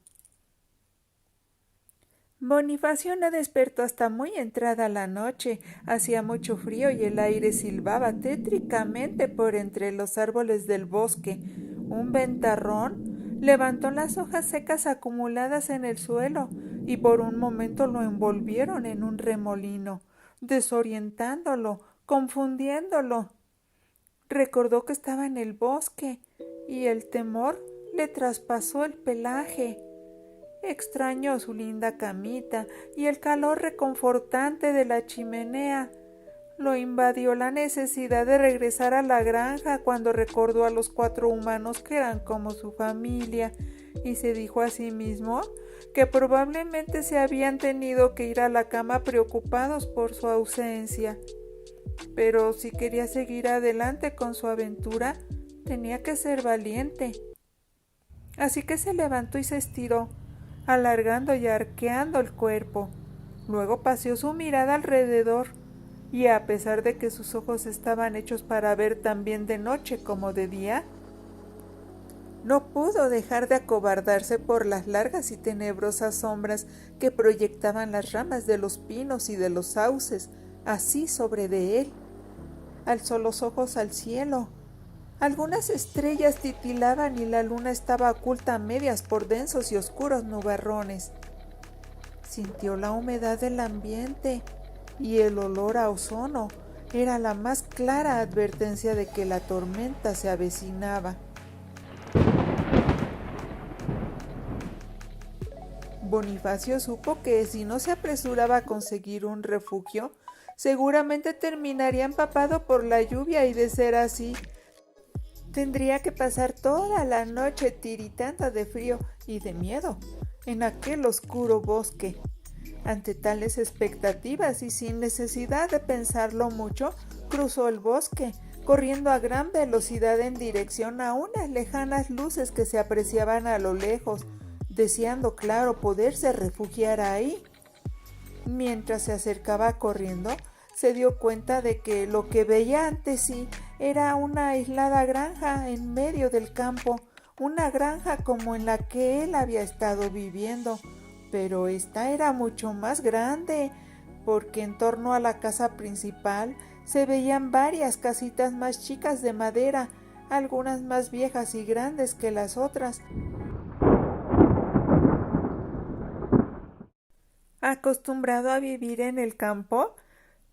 Bonifacio no despertó hasta muy entrada la noche. Hacía mucho frío y el aire silbaba tétricamente por entre los árboles del bosque. Un ventarrón levantó las hojas secas acumuladas en el suelo y por un momento lo envolvieron en un remolino, desorientándolo, confundiéndolo. Recordó que estaba en el bosque y el temor le traspasó el pelaje. Extrañó su linda camita y el calor reconfortante de la chimenea. Lo invadió la necesidad de regresar a la granja cuando recordó a los 4 humanos que eran como su familia y se dijo a sí mismo que probablemente se habían tenido que ir a la cama preocupados por su ausencia. Pero si quería seguir adelante con su aventura, tenía que ser valiente. Así que se levantó y se estiró, alargando y arqueando el cuerpo. Luego paseó su mirada alrededor, y a pesar de que sus ojos estaban hechos para ver tan bien de noche como de día, no pudo dejar de acobardarse por las largas y tenebrosas sombras que proyectaban las ramas de los pinos y de los sauces, así sobre de él. Alzó los ojos al cielo. Algunas estrellas titilaban y la luna estaba oculta a medias por densos y oscuros nubarrones. Sintió la humedad del ambiente y el olor a ozono era la más clara advertencia de que la tormenta se avecinaba. Bonifacio supo que si no se apresuraba a conseguir un refugio, seguramente terminaría empapado por la lluvia y de ser así, tendría que pasar toda la noche tiritando de frío y de miedo en aquel oscuro bosque. Ante tales expectativas y sin necesidad de pensarlo mucho, cruzó el bosque, corriendo a gran velocidad en dirección a unas lejanas luces que se apreciaban a lo lejos, deseando, claro, poderse refugiar ahí. Mientras se acercaba corriendo, se dio cuenta de que lo que veía ante sí era una aislada granja en medio del campo, una granja como en la que él había estado viviendo, pero esta era mucho más grande, porque en torno a la casa principal se veían varias casitas más chicas de madera, algunas más viejas y grandes que las otras. Acostumbrado a vivir en el campo,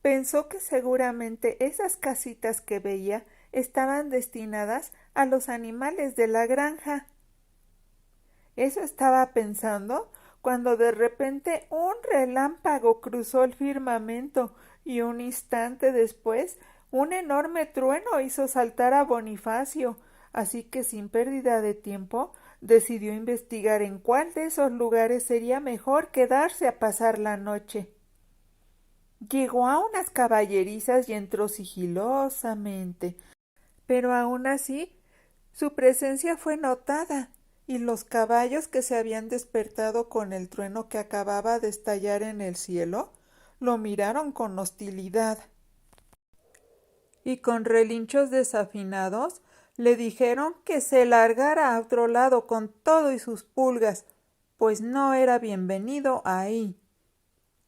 pensó que seguramente esas casitas que veía estaban destinadas a los animales de la granja. Eso estaba pensando cuando de repente un relámpago cruzó el firmamento y un instante después un enorme trueno hizo saltar a Bonifacio, así que sin pérdida de tiempo decidió investigar en cuál de esos lugares sería mejor quedarse a pasar la noche. Llegó a unas caballerizas y entró sigilosamente, pero aún así su presencia fue notada, y los caballos que se habían despertado con el trueno que acababa de estallar en el cielo lo miraron con hostilidad y con relinchos desafinados le dijeron que se largara a otro lado con todo y sus pulgas, pues no era bienvenido ahí.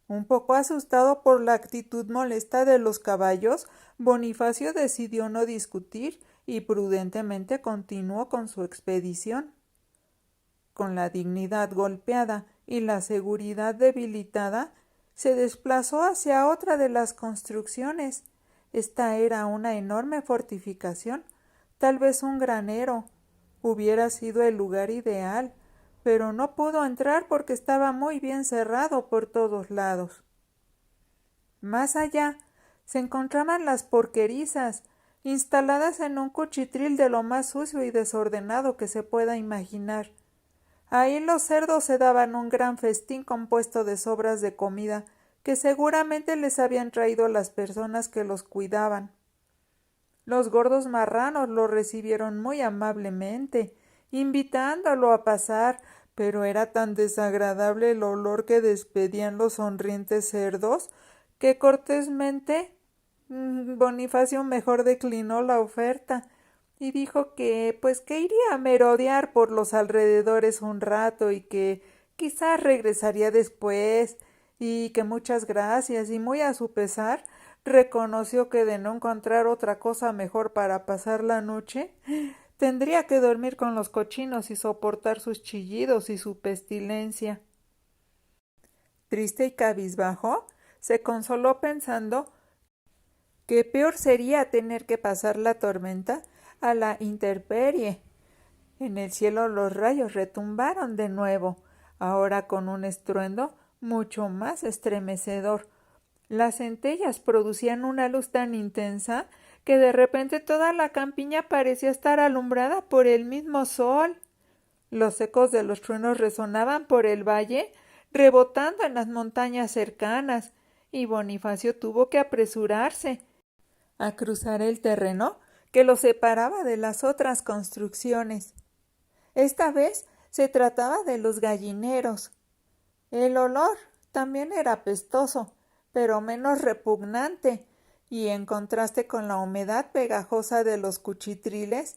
Un poco asustado por la actitud molesta de los caballos, Bonifacio decidió no discutir y prudentemente continuó con su expedición. Con la dignidad golpeada y la seguridad debilitada, se desplazó hacia otra de las construcciones. Esta era una enorme fortificación, tal vez un granero. Hubiera sido el lugar ideal, pero no pudo entrar porque estaba muy bien cerrado por todos lados. Más allá se encontraban las porquerizas, instaladas en un cuchitril de lo más sucio y desordenado que se pueda imaginar. Ahí los cerdos se daban un gran festín compuesto de sobras de comida que seguramente les habían traído las personas que los cuidaban. Los gordos marranos lo recibieron muy amablemente, invitándolo a pasar, pero era tan desagradable el olor que despedían los sonrientes cerdos que cortésmente Bonifacio mejor declinó la oferta y dijo que iría a merodear por los alrededores un rato y que quizás regresaría después y que muchas gracias y muy a su pesar reconoció que de no encontrar otra cosa mejor para pasar la noche tendría que dormir con los cochinos y soportar sus chillidos y su pestilencia. Triste y cabizbajo, se consoló pensando que peor sería tener que pasar la tormenta a la intemperie. En el cielo los rayos retumbaron de nuevo, ahora con un estruendo mucho más estremecedor. Las centellas producían una luz tan intensa que de repente toda la campiña parecía estar alumbrada por el mismo sol. Los ecos de los truenos resonaban por el valle, rebotando en las montañas cercanas, y Bonifacio tuvo que apresurarse a cruzar el terreno que lo separaba de las otras construcciones. Esta vez se trataba de los gallineros. El olor también era apestoso, pero menos repugnante, y en contraste con la humedad pegajosa de los cuchitriles,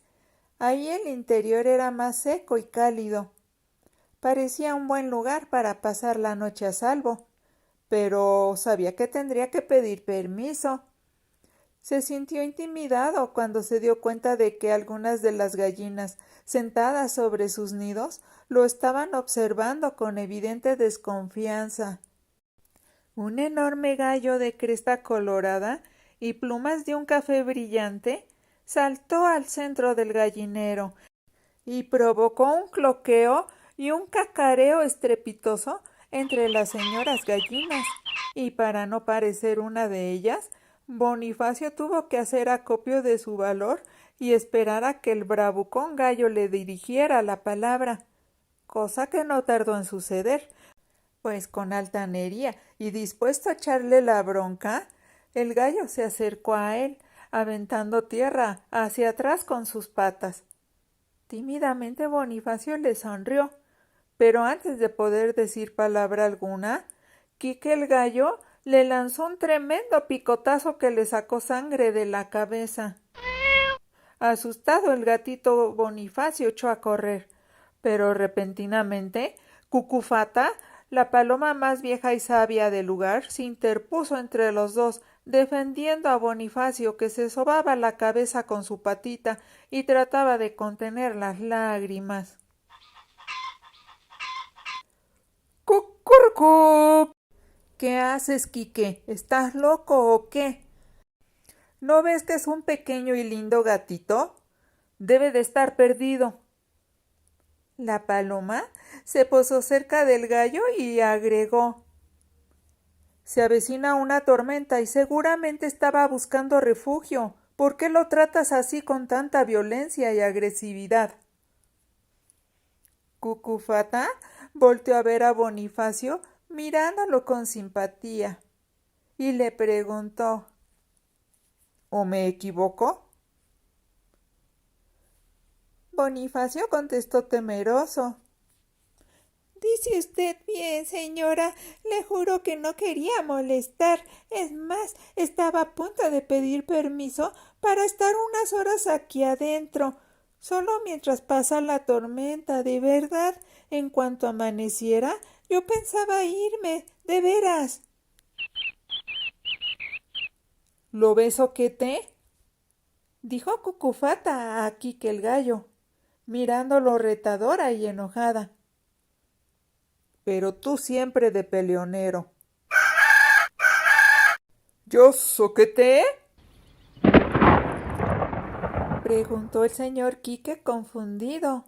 ahí el interior era más seco y cálido. Parecía un buen lugar para pasar la noche a salvo, pero sabía que tendría que pedir permiso. Se sintió intimidado cuando se dio cuenta de que algunas de las gallinas, sentadas sobre sus nidos, lo estaban observando con evidente desconfianza. Un enorme gallo de cresta colorada y plumas de un café brillante saltó al centro del gallinero y provocó un cloqueo y un cacareo estrepitoso entre las señoras gallinas, y para no parecer una de ellas, Bonifacio tuvo que hacer acopio de su valor y esperar a que el bravucón gallo le dirigiera la palabra, cosa que no tardó en suceder, pues con altanería y dispuesto a echarle la bronca, el gallo se acercó a él, aventando tierra hacia atrás con sus patas. Tímidamente Bonifacio le sonrió, pero antes de poder decir palabra alguna, Quique el gallo le lanzó un tremendo picotazo que le sacó sangre de la cabeza. Asustado, el gatito Bonifacio echó a correr, pero repentinamente Cucufata, la paloma más vieja y sabia del lugar, se interpuso entre los dos, defendiendo a Bonifacio, que se sobaba la cabeza con su patita y trataba de contener las lágrimas. ¡Cucurcu! ¿Qué haces, Quique? ¿Estás loco o qué? ¿No ves que es un pequeño y lindo gatito? Debe de estar perdido. La paloma se posó cerca del gallo y agregó: se avecina una tormenta y seguramente estaba buscando refugio. ¿Por qué lo tratas así con tanta violencia y agresividad? Cucufata volteó a ver a Bonifacio mirándolo con simpatía y le preguntó: ¿o me equivoco? Bonifacio contestó temeroso: dice usted bien, señora. Le juro que no quería molestar. Es más, estaba a punto de pedir permiso para estar unas horas aquí adentro, solo mientras pasa la tormenta, de verdad. En cuanto amaneciera, yo pensaba irme, de veras. ¿Lo ves, Oquete?, dijo Cucufata a Quique el gallo, mirándolo retadora y enojada. Pero tú siempre de peleonero. ¿Yo, Soquete? Preguntó el señor Quique confundido.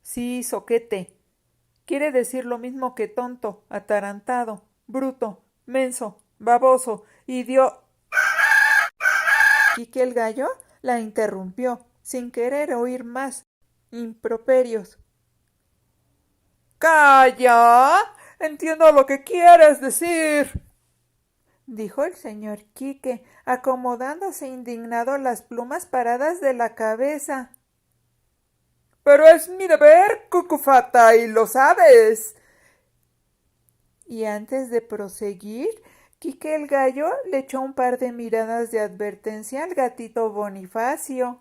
Sí, Soquete. Quiere decir lo mismo que tonto, atarantado, bruto, menso, baboso, idiota. Quique el gallo la interrumpió, sin querer oír más improperios. ¡Calla! Entiendo lo que quieres decir, dijo el señor Quique, acomodándose indignado las plumas paradas de la cabeza. Pero es mi deber, Cucufata, y lo sabes. Y antes de proseguir, Quique el gallo le echó un par de miradas de advertencia al gatito Bonifacio.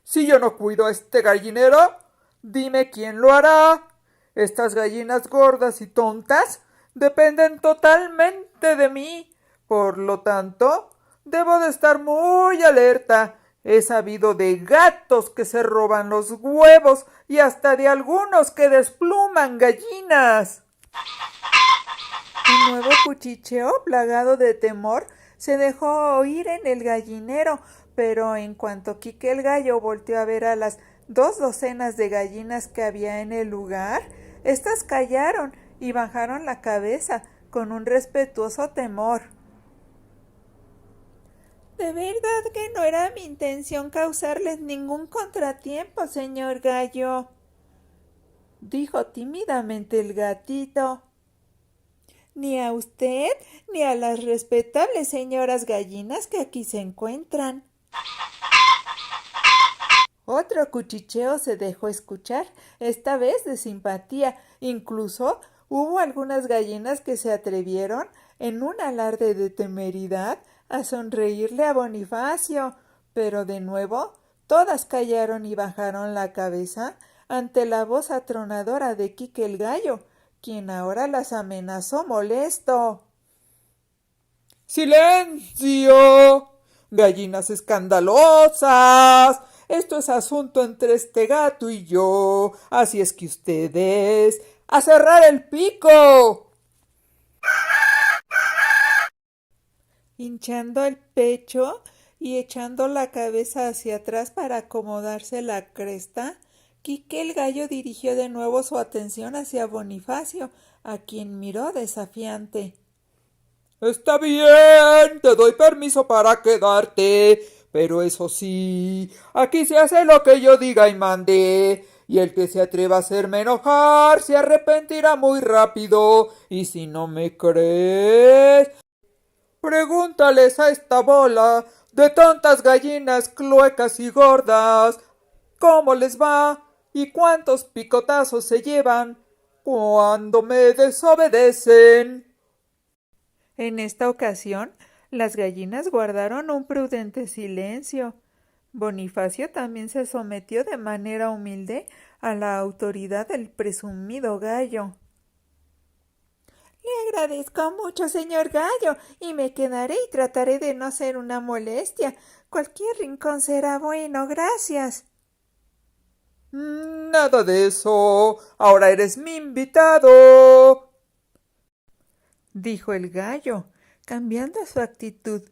Si yo no cuido a este gallinero, dime quién lo hará. Estas gallinas gordas y tontas dependen totalmente de mí. Por lo tanto, debo de estar muy alerta. He sabido de gatos que se roban los huevos y hasta de algunos que despluman gallinas. Un nuevo cuchicheo, plagado de temor, se dejó oír en el gallinero, pero en cuanto Quique el gallo volteó a ver a las 2 docenas de gallinas que había en el lugar, éstas callaron y bajaron la cabeza con un respetuoso temor. De verdad que no era mi intención causarles ningún contratiempo, señor gallo, dijo tímidamente el gatito. Ni a usted ni a las respetables señoras gallinas que aquí se encuentran. Otro cuchicheo se dejó escuchar, esta vez de simpatía. Incluso hubo algunas gallinas que se atrevieron, en un alarde de temeridad, a sonreírle a Bonifacio, pero de nuevo todas callaron y bajaron la cabeza ante la voz atronadora de Quique el gallo, quien ahora las amenazó molesto. ¡Silencio! ¡Gallinas escandalosas! Esto es asunto entre este gato y yo. Así es que ustedes, ¡a cerrar el pico! Hinchando el pecho y echando la cabeza hacia atrás para acomodarse la cresta, Quique el gallo dirigió de nuevo su atención hacia Bonifacio, a quien miró desafiante. Está bien, te doy permiso para quedarte, pero eso sí, aquí se hace lo que yo diga y mande, y el que se atreva a hacerme enojar se arrepentirá muy rápido, y si no me crees, pregúntales a esta bola de tontas gallinas cluecas y gordas cómo les va y cuántos picotazos se llevan cuando me desobedecen. En esta ocasión, las gallinas guardaron un prudente silencio. Bonifacio también se sometió de manera humilde a la autoridad del presumido gallo. Le agradezco mucho, señor gallo, y me quedaré y trataré de no ser una molestia. Cualquier rincón será bueno, gracias. Nada de eso. Ahora eres mi invitado. dijo el gallo, cambiando su actitud.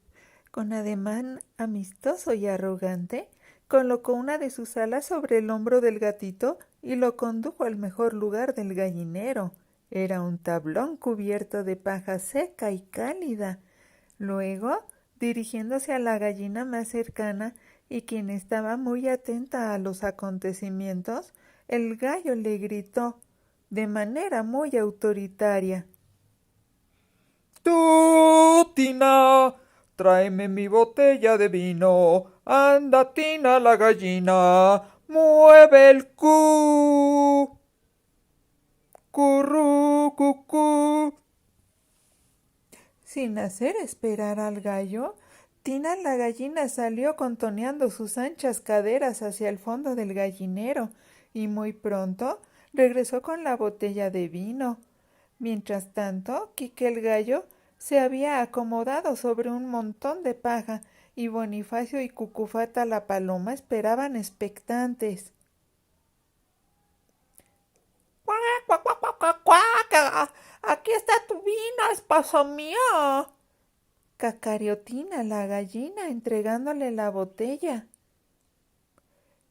Con ademán amistoso y arrogante, colocó una de sus alas sobre el hombro del gatito y lo condujo al mejor lugar del gallinero. Era un tablón cubierto de paja seca y cálida. Luego, dirigiéndose a la gallina más cercana y quien estaba muy atenta a los acontecimientos, el gallo le gritó de manera muy autoritaria: Tú, Tina, tráeme mi botella de vino. Anda, Tina la gallina, mueve el cu. Curru, cucú. Sin hacer esperar al gallo, Tina la gallina salió contoneando sus anchas caderas hacia el fondo del gallinero y muy pronto regresó con la botella de vino. Mientras tanto, Quique el gallo se había acomodado sobre un montón de paja y Bonifacio y Cucufata la paloma esperaban expectantes. ¡Cuac, cuac, cuac, cuac, cuac, cuac! ¡Aquí está tu vino, esposo mío!, cacareó Tina la gallina entregándole la botella.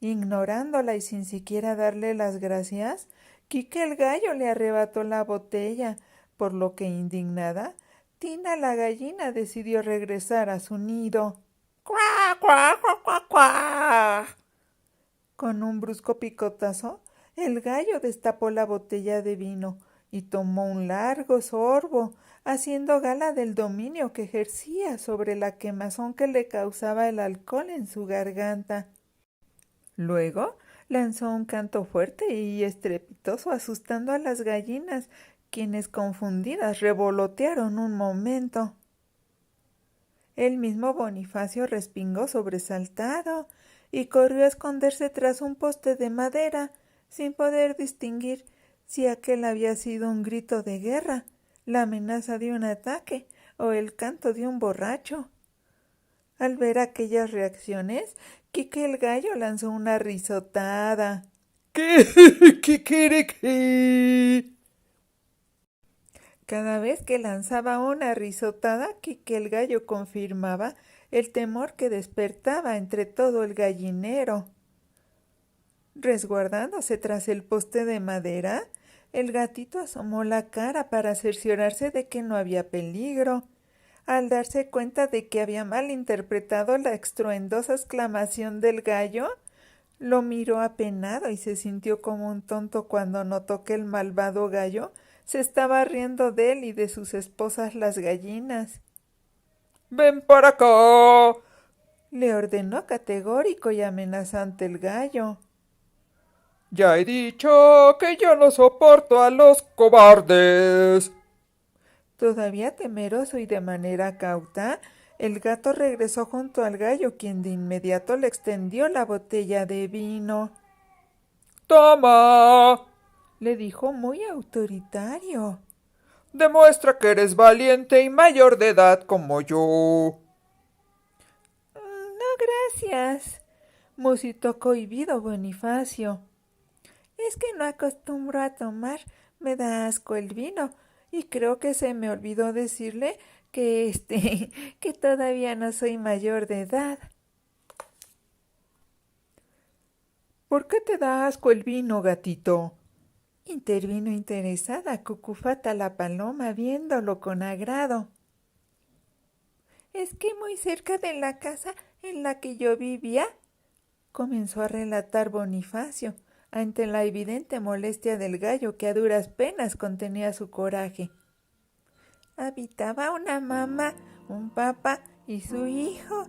Ignorándola y sin siquiera darle las gracias, Quique el gallo le arrebató la botella, por lo que indignada, Tina la gallina decidió regresar a su nido. ¡Cuac, cuac, cuac, cuac, cuac! Con un brusco picotazo, el gallo destapó la botella de vino y tomó un largo sorbo, haciendo gala del dominio que ejercía sobre la quemazón que le causaba el alcohol en su garganta. Luego lanzó un canto fuerte y estrepitoso, asustando a las gallinas, quienes confundidas revolotearon un momento. El mismo Bonifacio respingó sobresaltado y corrió a esconderse tras un poste de madera, sin poder distinguir si aquel había sido un grito de guerra, la amenaza de un ataque o el canto de un borracho. Al ver aquellas reacciones, Quique el gallo lanzó una risotada. ¿Qué? Cada vez que lanzaba una risotada, Quique el gallo confirmaba el temor que despertaba entre todo el gallinero. Resguardándose tras el poste de madera, el gatito asomó la cara para cerciorarse de que no había peligro. Al darse cuenta de que había malinterpretado la estruendosa exclamación del gallo, lo miró apenado y se sintió como un tonto cuando notó que el malvado gallo se estaba riendo de él y de sus esposas las gallinas. Ven para acá, Le ordenó categórico y amenazante el gallo. ya he dicho que yo no soporto a los cobardes. Todavía temeroso y de manera cauta, el gato regresó junto al gallo, quien de inmediato le extendió la botella de vino. Toma, Le dijo muy autoritario. demuestra que eres valiente y mayor de edad como yo. No, gracias, musitó cohibido Bonifacio. Es que no acostumbro a tomar, me da asco el vino, y creo que se me olvidó decirle que que todavía no soy mayor de edad. ¿Por qué te da asco el vino, gatito? Intervino interesada Cucufata la paloma, viéndolo con agrado. Es que muy cerca de la casa en la que yo vivía, comenzó a relatar Bonifacio, ante la evidente molestia del gallo que a duras penas contenía su coraje. Habitaba una mamá, un papá y su hijo.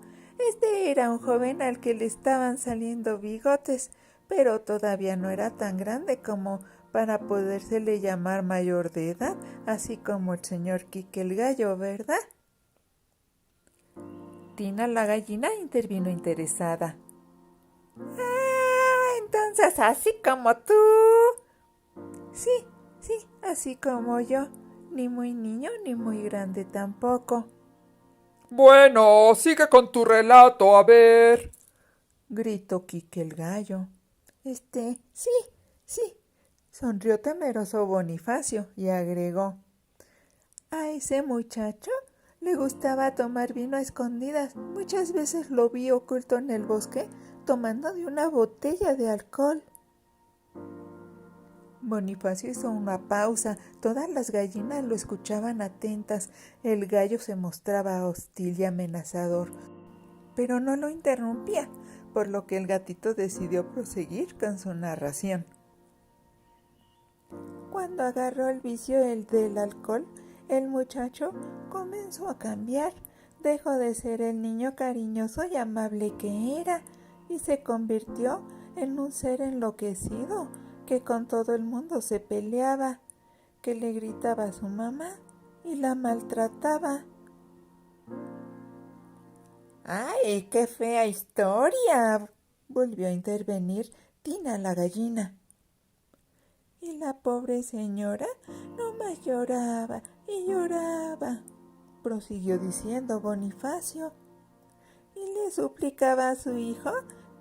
Este era un joven al que le estaban saliendo bigotes, pero todavía no era tan grande como para podérsele llamar mayor de edad, así como el señor Quique el gallo, ¿verdad? Tina la gallina intervino interesada. Ah, entonces así como tú. Sí, así como yo. Ni muy niño ni muy grande tampoco. Bueno, sigue con tu relato, a ver. Gritó Quique el gallo. Sí, sonrió temeroso Bonifacio y agregó. A ese muchacho le gustaba tomar vino a escondidas. Muchas veces lo vi oculto en el bosque tomando de una botella de alcohol. Bonifacio hizo una pausa. Todas las gallinas lo escuchaban atentas. El gallo se mostraba hostil y amenazador, pero no lo interrumpía, por lo que el gatito decidió proseguir con su narración. Cuando agarró el vicio del alcohol, el muchacho comenzó a cambiar. Dejó de ser el niño cariñoso y amable que era y se convirtió en un ser enloquecido que con todo el mundo se peleaba, que le gritaba a su mamá y la maltrataba. ¡Ay, qué fea historia!, volvió a intervenir Tina la gallina. Y la pobre señora nomás lloraba y lloraba, prosiguió diciendo Bonifacio, y le suplicaba a su hijo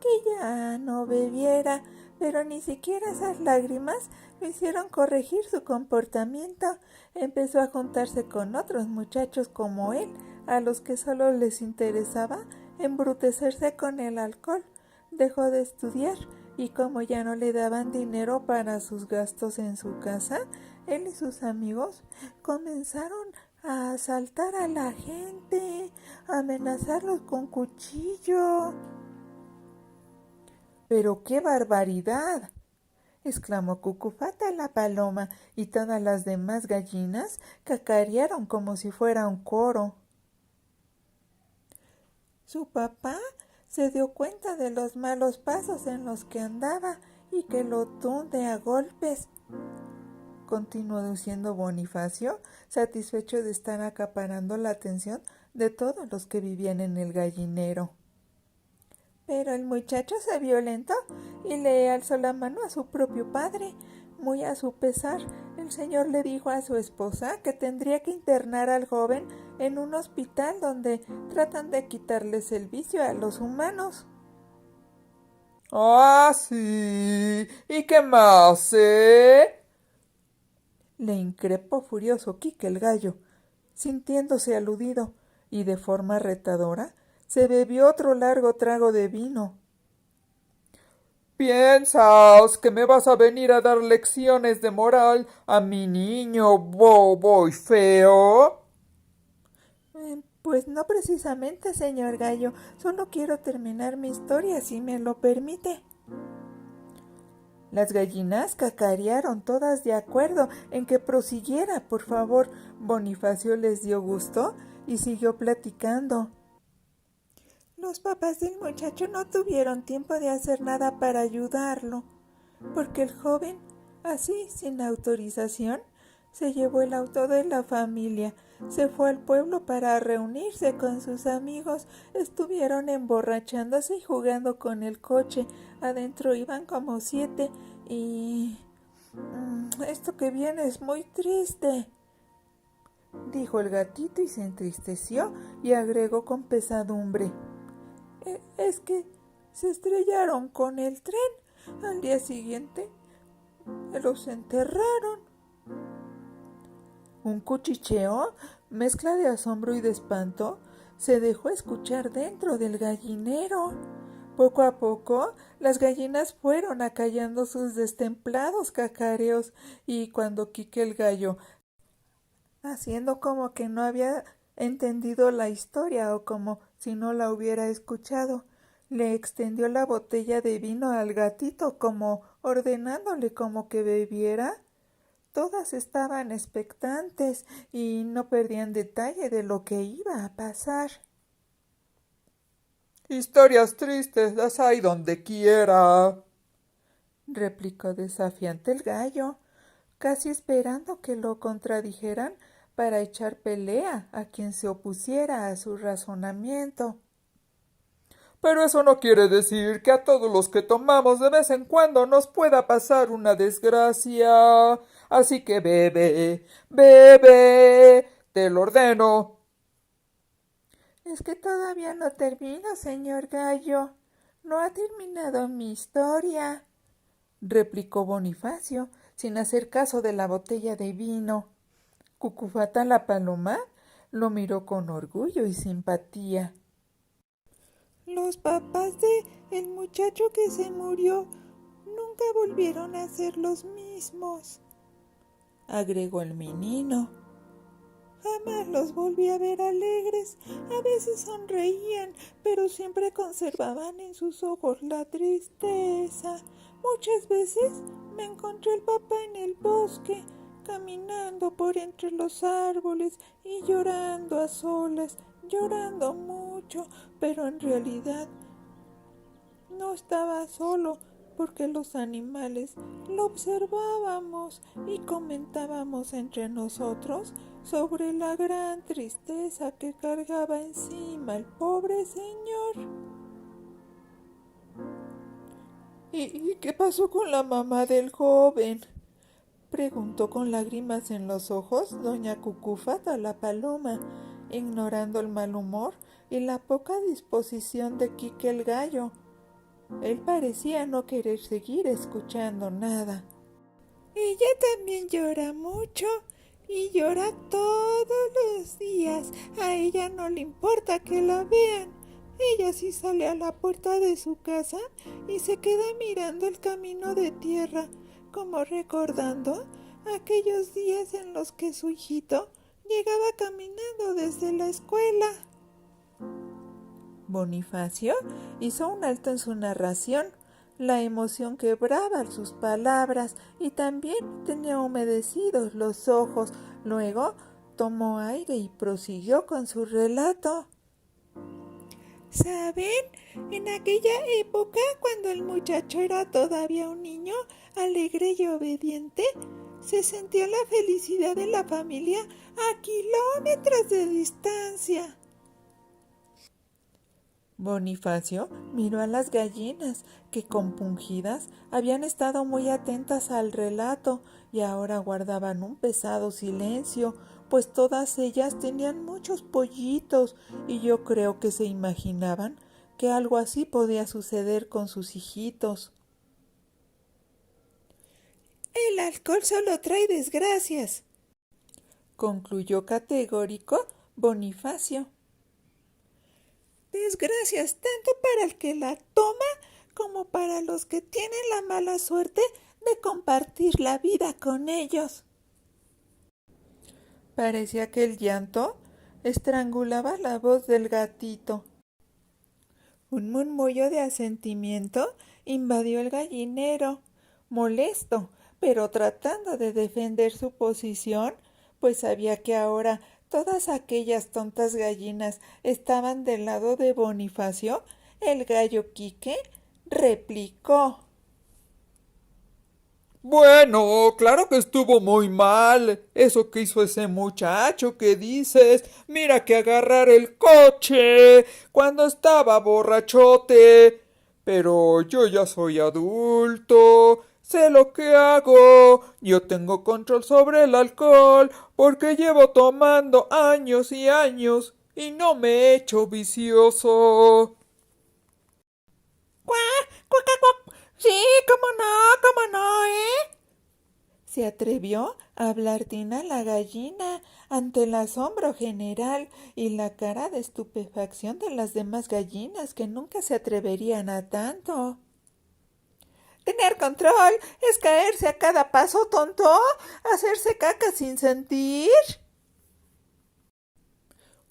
que ya no bebiera, pero ni siquiera esas lágrimas lo hicieron corregir su comportamiento. Empezó a juntarse con otros muchachos como él, a los que solo les interesaba embrutecerse con el alcohol. Dejó de estudiar y como ya no le daban dinero para sus gastos en su casa, él y sus amigos comenzaron a asaltar a la gente, a amenazarlos con cuchillo. ¡Pero qué barbaridad!, exclamó Cucufata la paloma, y todas las demás gallinas cacarearon como si fuera un coro. Su papá se dio cuenta de los malos pasos en los que andaba y que lo tunde a golpes, continuó diciendo Bonifacio, satisfecho de estar acaparando la atención de todos los que vivían en el gallinero. Pero el muchacho se violentó y le alzó la mano a su propio padre. Muy a su pesar, el señor le dijo a su esposa que tendría que internar al joven en un hospital donde tratan de quitarles el vicio a los humanos. ¡Ah, sí! ¿Y qué más, le increpó furioso Quique el gallo, sintiéndose aludido, y de forma retadora se bebió otro largo trago de vino. ¿Piensas que me vas a venir a dar lecciones de moral a mi niño bobo y feo? Pues no precisamente, señor gallo. Solo quiero terminar mi historia, si me lo permite. Las gallinas cacarearon, todas de acuerdo en que prosiguiera, por favor. Bonifacio les dio gusto y siguió platicando. Los papás del muchacho no tuvieron tiempo de hacer nada para ayudarlo, porque el joven, así sin autorización, se llevó el auto de la familia, se fue al pueblo para reunirse con sus amigos, estuvieron emborrachándose y jugando con el coche. Adentro iban como 7 y... esto que viene es muy triste, dijo el gatito y se entristeció y agregó con pesadumbre. Es que se estrellaron con el tren. Al día siguiente los enterraron. Un cuchicheo, mezcla de asombro y de espanto, se dejó escuchar dentro del gallinero. Poco a poco, las gallinas fueron acallando sus destemplados cacareos, y cuando Quique el gallo, haciendo como que no había entendido la historia o como si no la hubiera escuchado, le extendió la botella de vino al gatito, como ordenándole como que bebiera, todas estaban expectantes y no perdían detalle de lo que iba a pasar. Historias tristes las hay donde quiera, replicó desafiante el gallo, casi esperando que lo contradijeran para echar pelea a quien se opusiera a su razonamiento. Pero eso no quiere decir que a todos los que tomamos de vez en cuando nos pueda pasar una desgracia. Así que bebe, bebe, te lo ordeno. Es que todavía no termino, señor gallo. No ha terminado mi historia, replicó Bonifacio, sin hacer caso de la botella de vino. Cucufata la paloma lo miró con orgullo y simpatía. Los papás de el muchacho que se murió nunca volvieron a ser los mismos, agregó el menino. Jamás los volví a ver alegres. A veces sonreían, pero siempre conservaban en sus ojos la tristeza. Muchas veces me encontré al papá en el bosque, caminando por entre los árboles y llorando a solas, llorando mucho, pero en realidad no estaba solo, porque los animales lo observábamos y comentábamos entre nosotros sobre la gran tristeza que cargaba encima el pobre señor. ¿Y qué pasó con la mamá del joven?, preguntó con lágrimas en los ojos doña Cucufata la paloma, ignorando el mal humor y la poca disposición de Quique el gallo. Él parecía no querer seguir escuchando nada. Ella también llora mucho y llora todos los días. A ella no le importa que la vean. Ella sí sale a la puerta de su casa y se queda mirando el camino de tierra, como recordando aquellos días en los que su hijito llegaba caminando desde la escuela. Bonifacio hizo un alto en su narración. La emoción quebraba sus palabras y también tenía humedecidos los ojos. Luego tomó aire y prosiguió con su relato. ¿Saben? En aquella época, cuando el muchacho era todavía un niño, alegre y obediente, se sentía la felicidad de la familia a kilómetros de distancia. Bonifacio miró a las gallinas, que compungidas habían estado muy atentas al relato y ahora guardaban un pesado silencio, pues todas ellas tenían muchos pollitos y yo creo que se imaginaban que algo así podía suceder con sus hijitos. El alcohol solo trae desgracias, concluyó categórico Bonifacio. Desgracias tanto para el que la toma como para los que tienen la mala suerte de compartir la vida con ellos. Parecía que el llanto estrangulaba la voz del gatito. Un murmullo de asentimiento invadió el gallinero, molesto, pero tratando de defender su posición, pues sabía que ahora todas aquellas tontas gallinas estaban del lado de Bonifacio. El gallo Quique replicó. Bueno, claro que estuvo muy mal. Eso que hizo ese muchacho que dices, mira que agarrar el coche cuando estaba borrachote. Pero yo ya soy adulto, sé lo que hago. Yo tengo control sobre el alcohol porque llevo tomando años y años y no me he hecho vicioso. ¡Cuac! ¡Cuac, cuac, cuac! Sí, cómo no, ¿eh? Se atrevió a hablar Tina la gallina ante el asombro general y la cara de estupefacción de las demás gallinas que nunca se atreverían a tanto. Tener control es caerse a cada paso, tonto, hacerse caca sin sentir.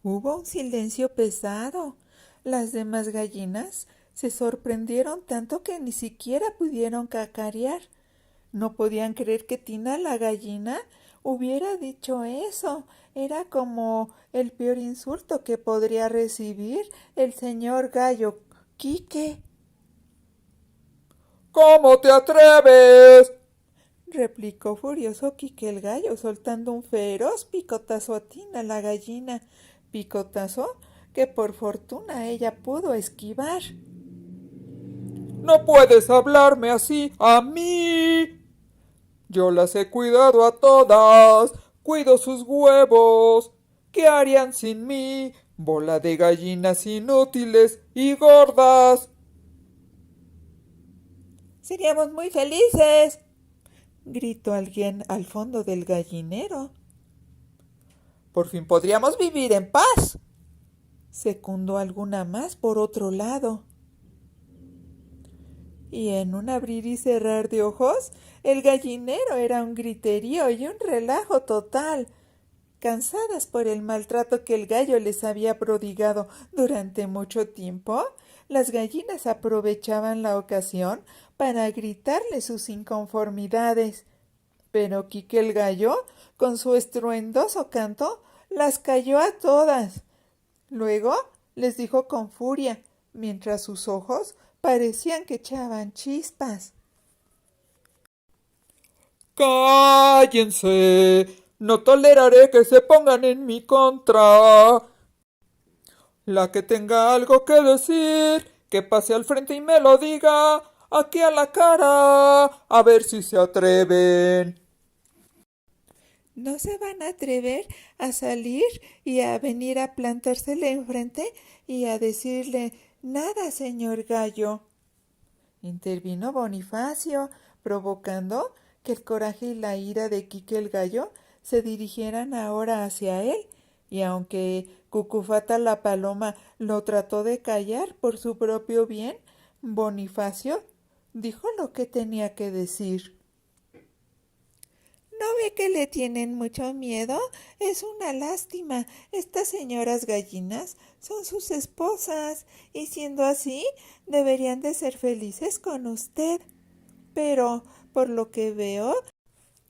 Hubo un silencio pesado. Las demás gallinas se sorprendieron tanto que ni siquiera pudieron cacarear. No podían creer que Tina la gallina hubiera dicho eso. Era como el peor insulto que podría recibir el señor gallo Quique. ¿Cómo te atreves?, replicó furioso Quique el gallo, soltando un feroz picotazo a Tina la gallina, picotazo que por fortuna ella pudo esquivar. No puedes hablarme así a mí. Yo las he cuidado a todas, cuido sus huevos. ¿Qué harían sin mí? Bola de gallinas inútiles y gordas. Seríamos muy felices, gritó alguien al fondo del gallinero. Por fin podríamos vivir en paz. Secundó alguna más por otro lado. Y en un abrir y cerrar de ojos, el gallinero era un griterío y un relajo total. Cansadas por el maltrato que el gallo les había prodigado durante mucho tiempo, las gallinas aprovechaban la ocasión para gritarle sus inconformidades. Pero Quique el gallo, con su estruendoso canto, las calló a todas. Luego les dijo con furia, mientras sus ojos parecían que echaban chispas. ¡Cállense! No toleraré que se pongan en mi contra. La que tenga algo que decir, que pase al frente y me lo diga, aquí a la cara, a ver si se atreven. ¿No se van a atrever a salir y a venir a plantársele enfrente y a decirle nada, señor gallo? Intervino Bonifacio, provocando que el coraje y la ira de Quique el gallo se dirigieran ahora hacia él, y aunque Cucufata la paloma lo trató de callar por su propio bien, Bonifacio dijo lo que tenía que decir. ¿No ve que le tienen mucho miedo? Es una lástima. Estas señoras gallinas son sus esposas, y siendo así, deberían de ser felices con usted. Pero, por lo que veo,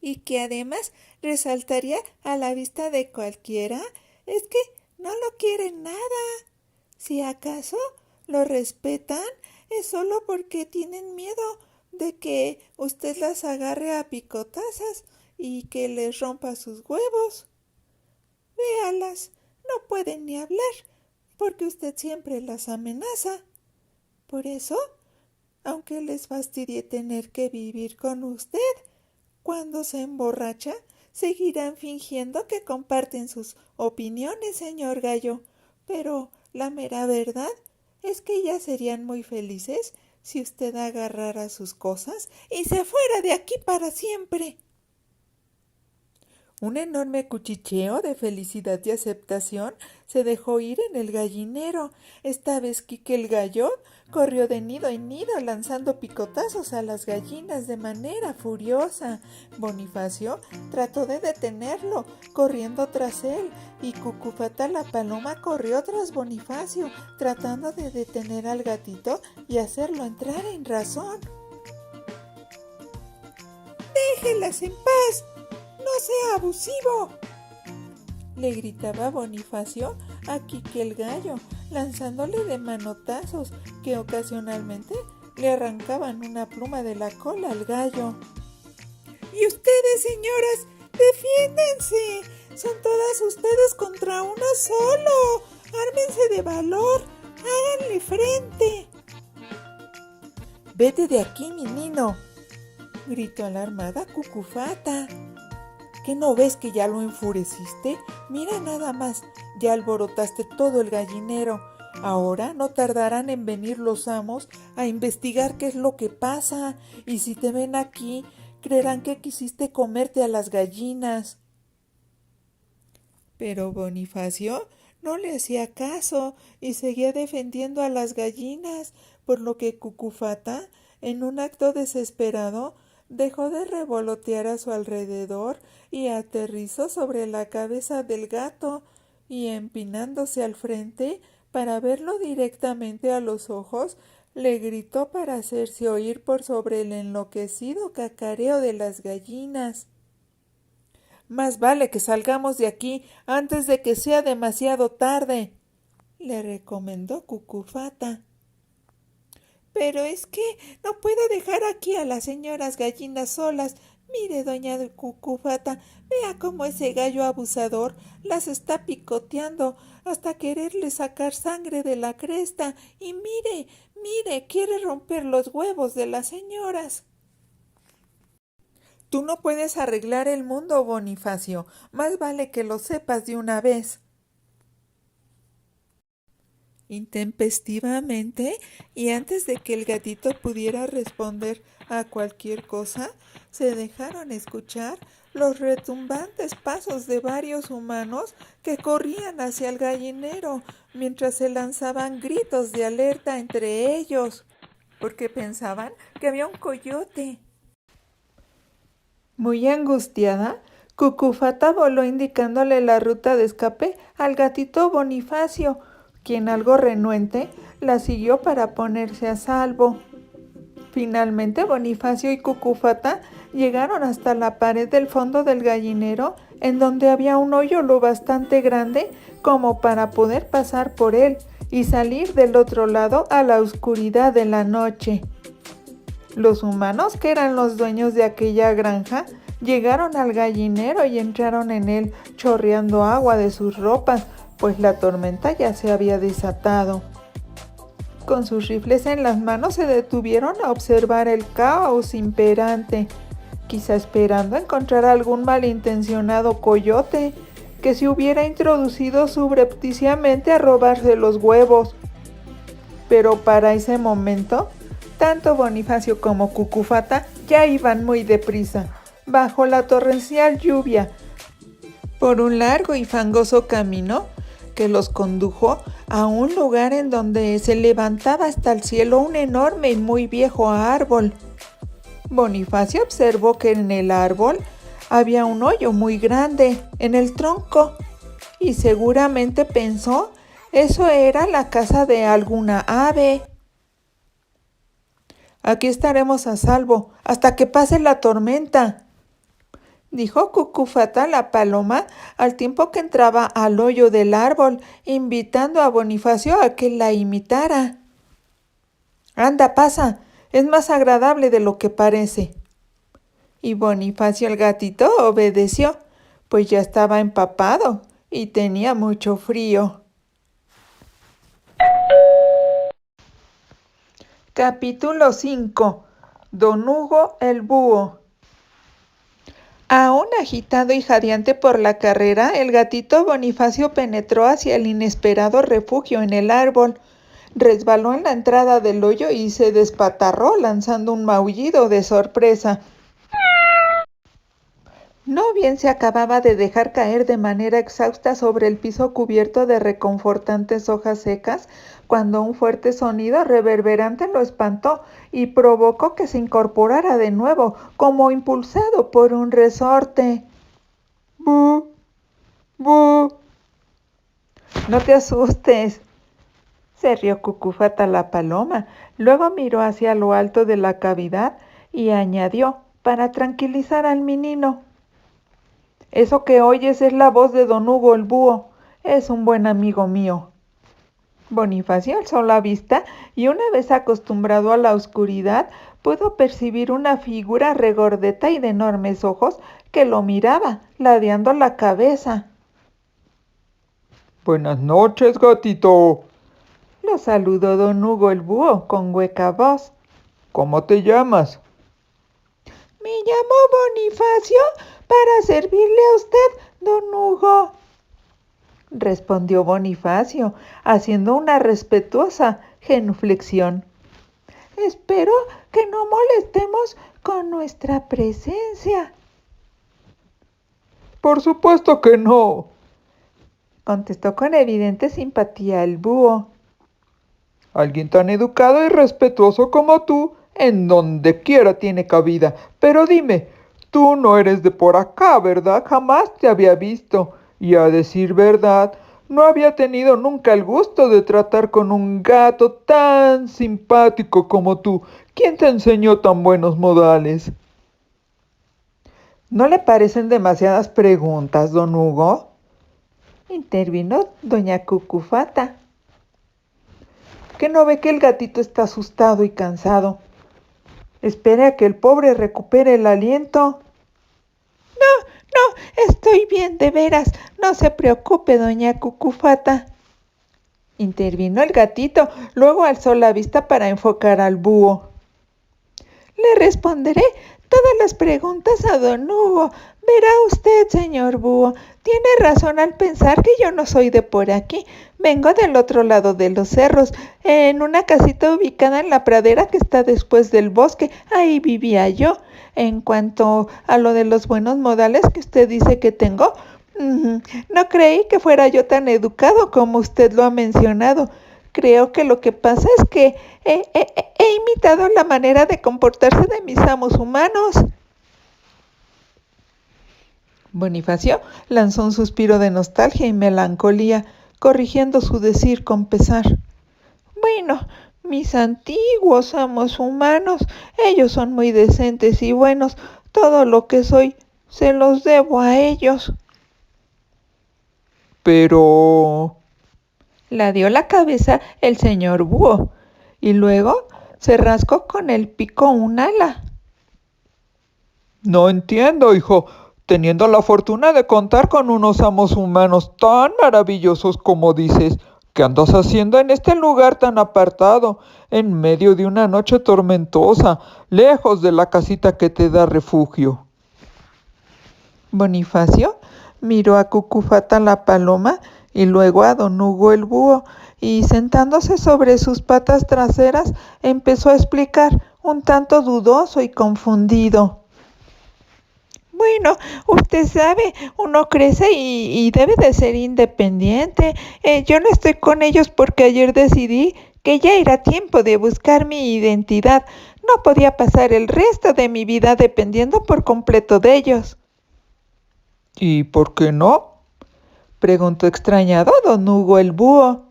y que además resaltaría a la vista de cualquiera, es que no lo quieren nada. Si acaso lo respetan, es solo porque tienen miedo de que usted las agarre a picotazas y que les rompa sus huevos. Véalas, no pueden ni hablar, porque usted siempre las amenaza. Por eso, aunque les fastidie tener que vivir con usted, cuando se emborracha, seguirán fingiendo que comparten sus opiniones, señor gallo. Pero la mera verdad es que ya serían muy felices si usted agarrara sus cosas y se fuera de aquí para siempre. Un enorme cuchicheo de felicidad y aceptación se dejó oír en el gallinero. Esta vez Quique el gallo corrió de nido en nido lanzando picotazos a las gallinas de manera furiosa. Bonifacio trató de detenerlo, corriendo tras él, y Cucufata la paloma corrió tras Bonifacio, tratando de detener al gatito y hacerlo entrar en razón. ¡Déjelas en paz! ¡No sea abusivo!, le gritaba Bonifacio a Quique el gallo, lanzándole de manotazos que ocasionalmente le arrancaban una pluma de la cola al gallo. ¡Y ustedes, señoras, defiéndanse! ¡Son todas ustedes contra uno solo! ¡Ármense de valor! ¡Háganle frente! «Vete de aquí, mi nino», gritó alarmada Cucufata. ¿Qué no ves que ya lo enfureciste? Mira nada más, ya alborotaste todo el gallinero. Ahora no tardarán en venir los amos a investigar qué es lo que pasa, y si te ven aquí, creerán que quisiste comerte a las gallinas. Pero Bonifacio no le hacía caso y seguía defendiendo a las gallinas, por lo que Cucufata, en un acto desesperado, dejó de revolotear a su alrededor y aterrizó sobre la cabeza del gato, y empinándose al frente para verlo directamente a los ojos, le gritó para hacerse oír por sobre el enloquecido cacareo de las gallinas. «Más vale que salgamos de aquí antes de que sea demasiado tarde», le recomendó Cucufata. «Pero es que no puedo dejar aquí a las señoras gallinas solas. Mire, doña Cucufata, vea cómo ese gallo abusador las está picoteando hasta quererle sacar sangre de la cresta. Y mire, quiere romper los huevos de las señoras». «Tú no puedes arreglar el mundo, Bonifacio. Más vale que lo sepas de una vez». Intempestivamente, y antes de que el gatito pudiera responder a cualquier cosa, se dejaron escuchar los retumbantes pasos de varios humanos que corrían hacia el gallinero, mientras se lanzaban gritos de alerta entre ellos, porque pensaban que había un coyote. Muy angustiada, Cucufata voló indicándole la ruta de escape al gatito Bonifacio, quien algo renuente la siguió para ponerse a salvo. Finalmente Bonifacio y Cucufata llegaron hasta la pared del fondo del gallinero, en donde había un hoyo lo bastante grande como para poder pasar por él y salir del otro lado a la oscuridad de la noche. Los humanos, que eran los dueños de aquella granja, llegaron al gallinero y entraron en él chorreando agua de sus ropas, pues la tormenta ya se había desatado. Con sus rifles en las manos se detuvieron a observar el caos imperante, quizá esperando encontrar algún malintencionado coyote que se hubiera introducido subrepticiamente a robarse los huevos. Pero para ese momento, tanto Bonifacio como Cucufata ya iban muy deprisa, bajo la torrencial lluvia, por un largo y fangoso camino que los condujo a un lugar en donde se levantaba hasta el cielo un enorme y muy viejo árbol. Bonifacio observó que en el árbol había un hoyo muy grande en el tronco y seguramente pensó eso era la casa de alguna ave. Aquí estaremos a salvo hasta que pase la tormenta, dijo Cucufata la paloma al tiempo que entraba al hoyo del árbol, invitando a Bonifacio a que la imitara. Anda, pasa, es más agradable de lo que parece. Y Bonifacio el gatito obedeció, pues ya estaba empapado y tenía mucho frío. Capítulo 5. Don Hugo el búho. Aún agitado y jadeante por la carrera, el gatito Bonifacio penetró hacia el inesperado refugio en el árbol, resbaló en la entrada del hoyo y se despatarró lanzando un maullido de sorpresa. No bien se acababa de dejar caer de manera exhausta sobre el piso cubierto de reconfortantes hojas secas, cuando un fuerte sonido reverberante lo espantó y provocó que se incorporara de nuevo, como impulsado por un resorte. ¡Bu! ¡Bu! No te asustes, se rió Cucufata la paloma, luego miró hacia lo alto de la cavidad y añadió, para tranquilizar al menino: eso que oyes es la voz de don Hugo el búho. Es un buen amigo mío. Bonifacio alzó la vista y una vez acostumbrado a la oscuridad, pudo percibir una figura regordeta y de enormes ojos que lo miraba, ladeando la cabeza. Buenas noches, gatito. Lo saludó don Hugo el búho con hueca voz. ¿Cómo te llamas? Me llamo Bonifacio para servirle a usted, don Hugo, respondió Bonifacio, haciendo una respetuosa genuflexión. Espero que no molestemos con nuestra presencia. Por supuesto que no, contestó con evidente simpatía el búho. alguien tan educado y respetuoso como tú, en donde quiera tiene cabida. Pero dime, tú no eres de por acá, ¿verdad? Jamás te había visto. Y a decir verdad, no había tenido nunca el gusto de tratar con un gato tan simpático como tú. ¿Quién te enseñó tan buenos modales? ¿No le parecen demasiadas preguntas, don Hugo?, intervino doña Cucufata. ¿Qué no ve que el gatito está asustado y cansado? Espere a que el pobre recupere el aliento. No, estoy bien, de veras. No se preocupe, doña Cucufata, intervino el gatito, luego alzó la vista para enfocar al búho. Le responderé todas las preguntas a don Hugo. Verá usted, señor búho, tiene razón al pensar que yo no soy de por aquí. Vengo del otro lado de los cerros, en una casita ubicada en la pradera que está después del bosque. Ahí vivía yo. En cuanto a lo de los buenos modales que usted dice que tengo, no creí que fuera yo tan educado como usted lo ha mencionado. Creo que lo que pasa es que he imitado la manera de comportarse de mis amos humanos. Bonifacio lanzó un suspiro de nostalgia y melancolía, corrigiendo su decir con pesar. Bueno, mis antiguos amos humanos, ellos son muy decentes y buenos. Todo lo que soy se los debo a ellos. Pero... La dio la cabeza el señor búho y luego se rascó con el pico un ala. No entiendo, hijo. Teniendo la fortuna de contar con unos amos humanos tan maravillosos como dices, ¿qué andas haciendo en este lugar tan apartado, en medio de una noche tormentosa, lejos de la casita que te da refugio? Bonifacio miró a Cucufata la paloma y luego a don Hugo el búho, y sentándose sobre sus patas traseras empezó a explicar, un tanto dudoso y confundido. Bueno, usted sabe, uno crece y debe de ser independiente. Yo no estoy con ellos porque ayer decidí que ya era tiempo de buscar mi identidad. No podía pasar el resto de mi vida dependiendo por completo de ellos. ¿Y por qué no? Preguntó extrañado don Hugo el búho.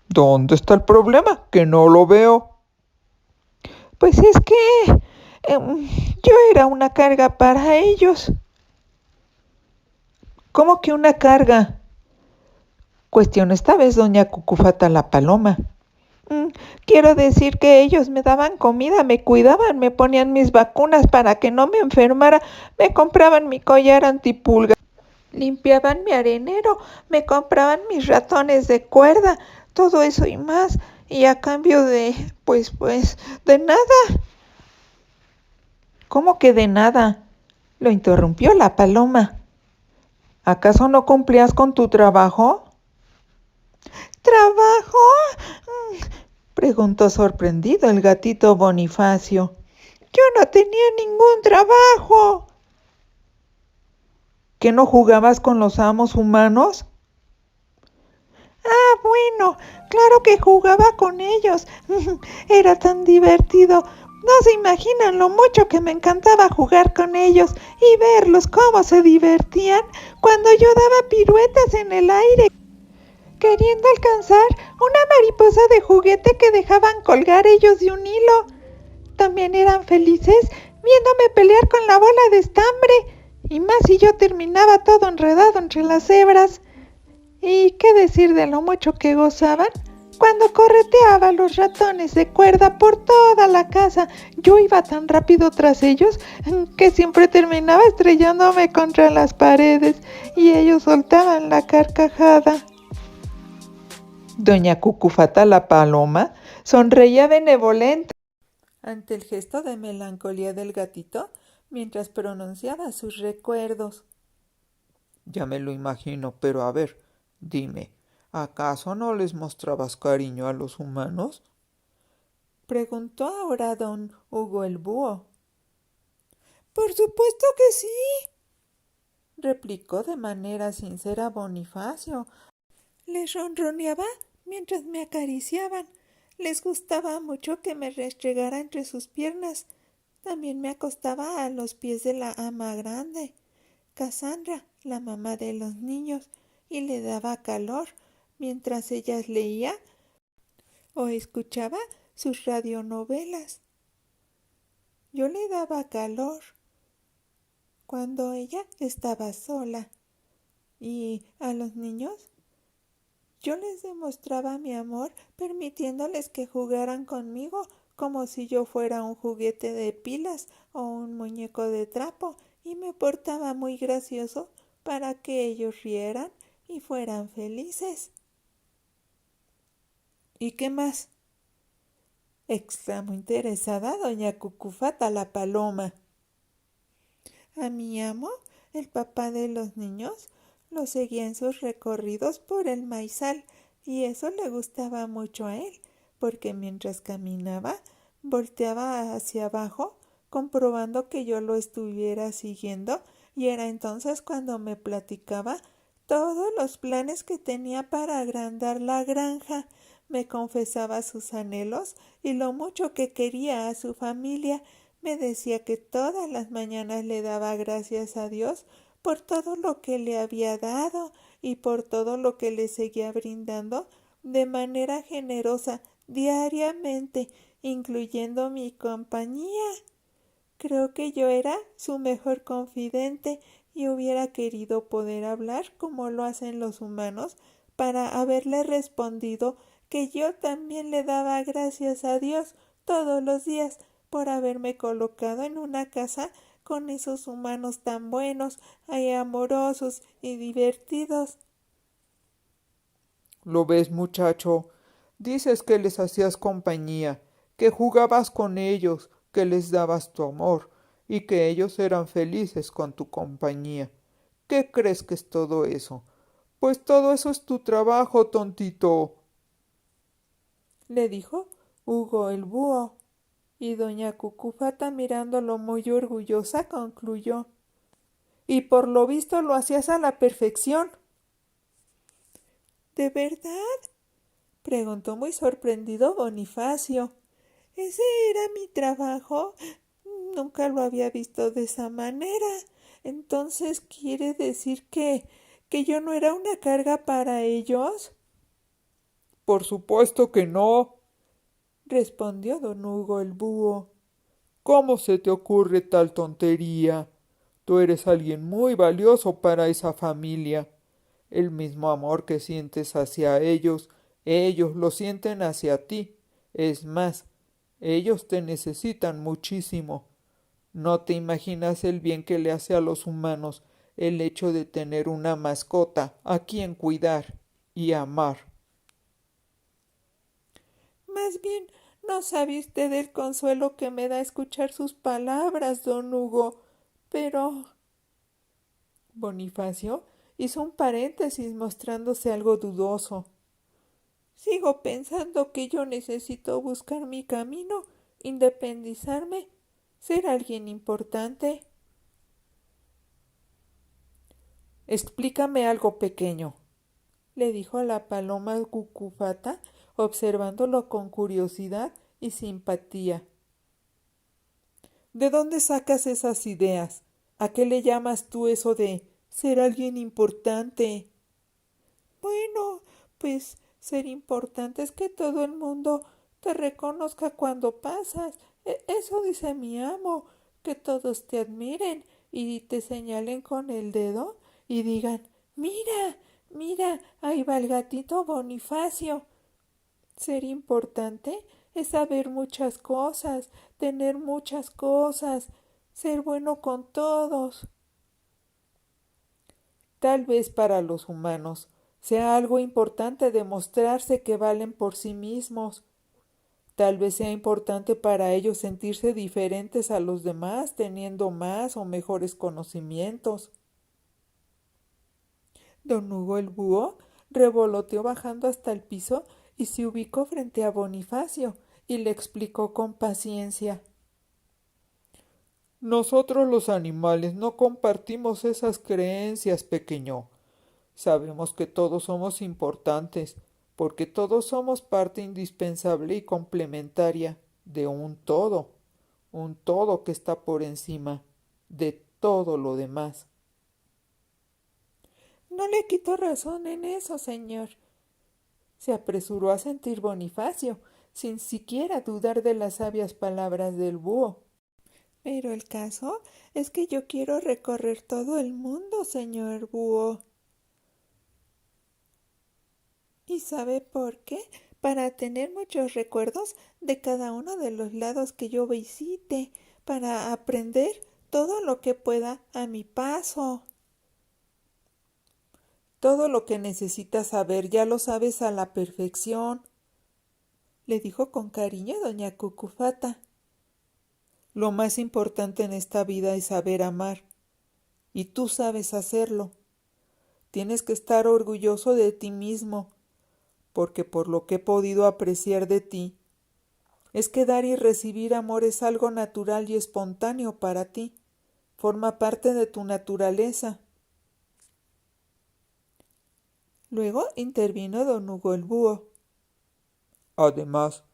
¿Dónde está el problema? Que no lo veo. Pues es que yo era una carga para ellos. ¿Cómo que una carga? Cuestionó esta vez doña Cucufata la paloma. Quiero decir que ellos me daban comida, me cuidaban, me ponían mis vacunas para que no me enfermara, me compraban mi collar antipulga, limpiaban mi arenero, me compraban mis ratones de cuerda, todo eso y más, y a cambio de, pues, de nada. ¿Cómo que de nada? Lo interrumpió la paloma. ¿Acaso no cumplías con tu trabajo? ¿Trabajo? Preguntó sorprendido el gatito Bonifacio. Yo no tenía ningún trabajo. ¿Que no jugabas con los amos humanos? Ah, bueno, claro que jugaba con ellos. Era tan divertido. No se imaginan lo mucho que me encantaba jugar con ellos y verlos cómo se divertían cuando yo daba piruetas en el aire, queriendo alcanzar una mariposa de juguete que dejaban colgar ellos de un hilo. También eran felices viéndome pelear con la bola de estambre, y más si yo terminaba todo enredado entre las hebras. ¿Y qué decir de lo mucho que gozaban cuando correteaba a los ratones de cuerda por toda la casa? Yo iba tan rápido tras ellos que siempre terminaba estrellándome contra las paredes y ellos soltaban la carcajada. Doña Cucufata la paloma sonreía benevolente ante el gesto de melancolía del gatito mientras pronunciaba sus recuerdos. Ya me lo imagino, pero a ver, dime, ¿acaso no les mostrabas cariño a los humanos? Preguntó ahora don Hugo el búho. Por supuesto que sí, replicó de manera sincera Bonifacio. Les ronroneaba mientras me acariciaban. Les gustaba mucho que me restregara entre sus piernas. También me acostaba a los pies de la ama grande, Cassandra, la mamá de los niños, y le daba calor mientras ellas leía o escuchaba sus radionovelas. Yo le daba calor cuando ella estaba sola, y a los niños yo les demostraba mi amor permitiéndoles que jugaran conmigo como si yo fuera un juguete de pilas o un muñeco de trapo, y me portaba muy gracioso para que ellos rieran y fueran felices. ¿Y qué más? Exclamó interesada doña Cucufata la paloma. A mi amo, el papá de los niños, lo seguía en sus recorridos por el maizal, y eso le gustaba mucho a él, porque mientras caminaba, volteaba hacia abajo, comprobando que yo lo estuviera siguiendo, y era entonces cuando me platicaba todos los planes que tenía para agrandar la granja. Me confesaba sus anhelos y lo mucho que quería a su familia. Me decía que todas las mañanas le daba gracias a Dios por todo lo que le había dado y por todo lo que le seguía brindando de manera generosa diariamente, incluyendo mi compañía. Creo que yo era su mejor confidente y hubiera querido poder hablar como lo hacen los humanos para haberle respondido que yo también le daba gracias a Dios todos los días por haberme colocado en una casa con esos humanos tan buenos y amorosos y divertidos. ¿Lo ves, muchacho? Dices que les hacías compañía, que jugabas con ellos, que les dabas tu amor y que ellos eran felices con tu compañía. ¿Qué crees que es todo eso? Pues todo eso es tu trabajo, tontito. Le dijo Hugo el búho, y doña Cucufata, mirándolo muy orgullosa, concluyó: y por lo visto lo hacías a la perfección. ¿De verdad? Preguntó muy sorprendido Bonifacio. ¿Ese era mi trabajo? Nunca lo había visto de esa manera. Entonces, ¿quiere decir que yo no era una carga para ellos? Por supuesto que no. Respondió don Hugo el búho. ¿Cómo se te ocurre tal tontería? Tú eres alguien muy valioso para esa familia. El mismo amor que sientes hacia ellos lo sienten hacia ti. Es más, ellos te necesitan muchísimo. No te imaginas el bien que le hace a los humanos el hecho de tener una mascota a quien cuidar y amar. Más bien, no sabe usted el consuelo que me da escuchar sus palabras, don Hugo. Pero Bonifacio hizo un paréntesis mostrándose algo dudoso. Sigo pensando que yo necesito buscar mi camino, independizarme, ser alguien importante. Explícame algo pequeño. Le dijo a la paloma Cucufata, observándolo con curiosidad y simpatía. ¿De dónde sacas esas ideas? ¿A qué le llamas tú eso de ser alguien importante? Bueno, pues ser importante es que todo el mundo te reconozca cuando pasas. Eso dice mi amo, que todos te admiren y te señalen con el dedo y digan: mira, mira, ahí va el gatito Bonifacio. Ser importante es saber muchas cosas, tener muchas cosas, ser bueno con todos. Tal vez para los humanos sea algo importante demostrarse que valen por sí mismos. Tal vez sea importante para ellos sentirse diferentes a los demás, teniendo más o mejores conocimientos. Don Hugo el búho revoloteó bajando hasta el piso y se ubicó frente a Bonifacio y le explicó con paciencia. Nosotros los animales no compartimos esas creencias, pequeño. Sabemos que todos somos importantes, porque todos somos parte indispensable y complementaria de un todo que está por encima de todo lo demás. No le quito razón en eso, señor. Se apresuró a sentir Bonifacio, sin siquiera dudar de las sabias palabras del búho. Pero el caso es que yo quiero recorrer todo el mundo, señor búho. ¿Y sabe por qué? Para tener muchos recuerdos de cada uno de los lados que yo visite, para aprender todo lo que pueda a mi paso. Todo lo que necesitas saber ya lo sabes a la perfección, le dijo con cariño doña Cucufata. Lo más importante en esta vida es saber amar, y tú sabes hacerlo. Tienes que estar orgulloso de ti mismo, porque por lo que he podido apreciar de ti, es que dar y recibir amor es algo natural y espontáneo para ti. Forma parte de tu naturaleza. Luego intervino don Hugo el búho. Además,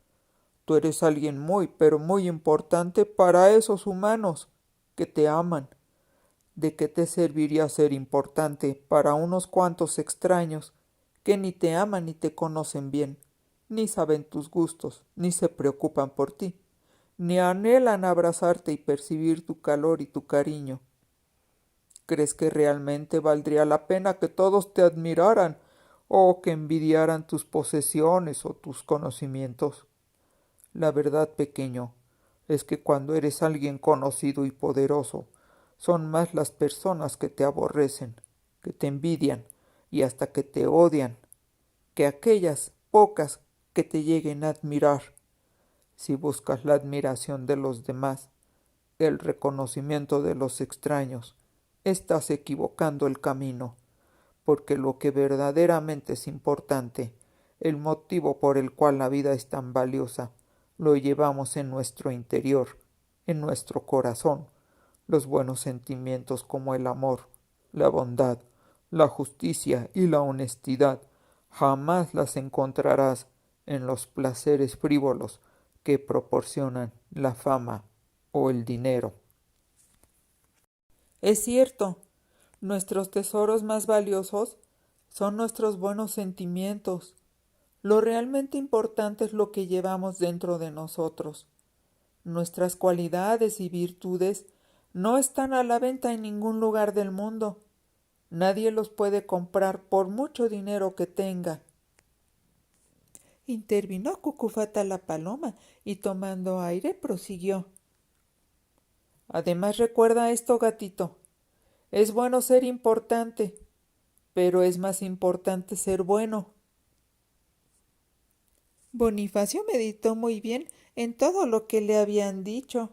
tú eres alguien muy, pero muy importante para esos humanos que te aman. ¿De qué te serviría ser importante para unos cuantos extraños que ni te aman ni te conocen bien, ni saben tus gustos, ni se preocupan por ti, ni anhelan abrazarte y percibir tu calor y tu cariño? ¿Crees que realmente valdría la pena que todos te admiraran o que envidiaran tus posesiones o tus conocimientos? La verdad, pequeño, es que cuando eres alguien conocido y poderoso, son más las personas que te aborrecen, que te envidian y hasta que te odian, que aquellas pocas que te lleguen a admirar. Si buscas la admiración de los demás, el reconocimiento de los extraños, estás equivocando el camino, porque lo que verdaderamente es importante, el motivo por el cual la vida es tan valiosa, lo llevamos en nuestro interior, en nuestro corazón. Los buenos sentimientos como el amor, la bondad, la justicia y la honestidad jamás las encontrarás en los placeres frívolos que proporcionan la fama o el dinero. Es cierto, nuestros tesoros más valiosos son nuestros buenos sentimientos. Lo realmente importante es lo que llevamos dentro de nosotros. Nuestras cualidades y virtudes no están a la venta en ningún lugar del mundo. Nadie los puede comprar por mucho dinero que tenga. Intervino Cucufata la paloma y tomando aire prosiguió. Además recuerda esto, gatito. Es bueno ser importante, pero es más importante ser bueno. Bonifacio meditó muy bien en todo lo que le habían dicho.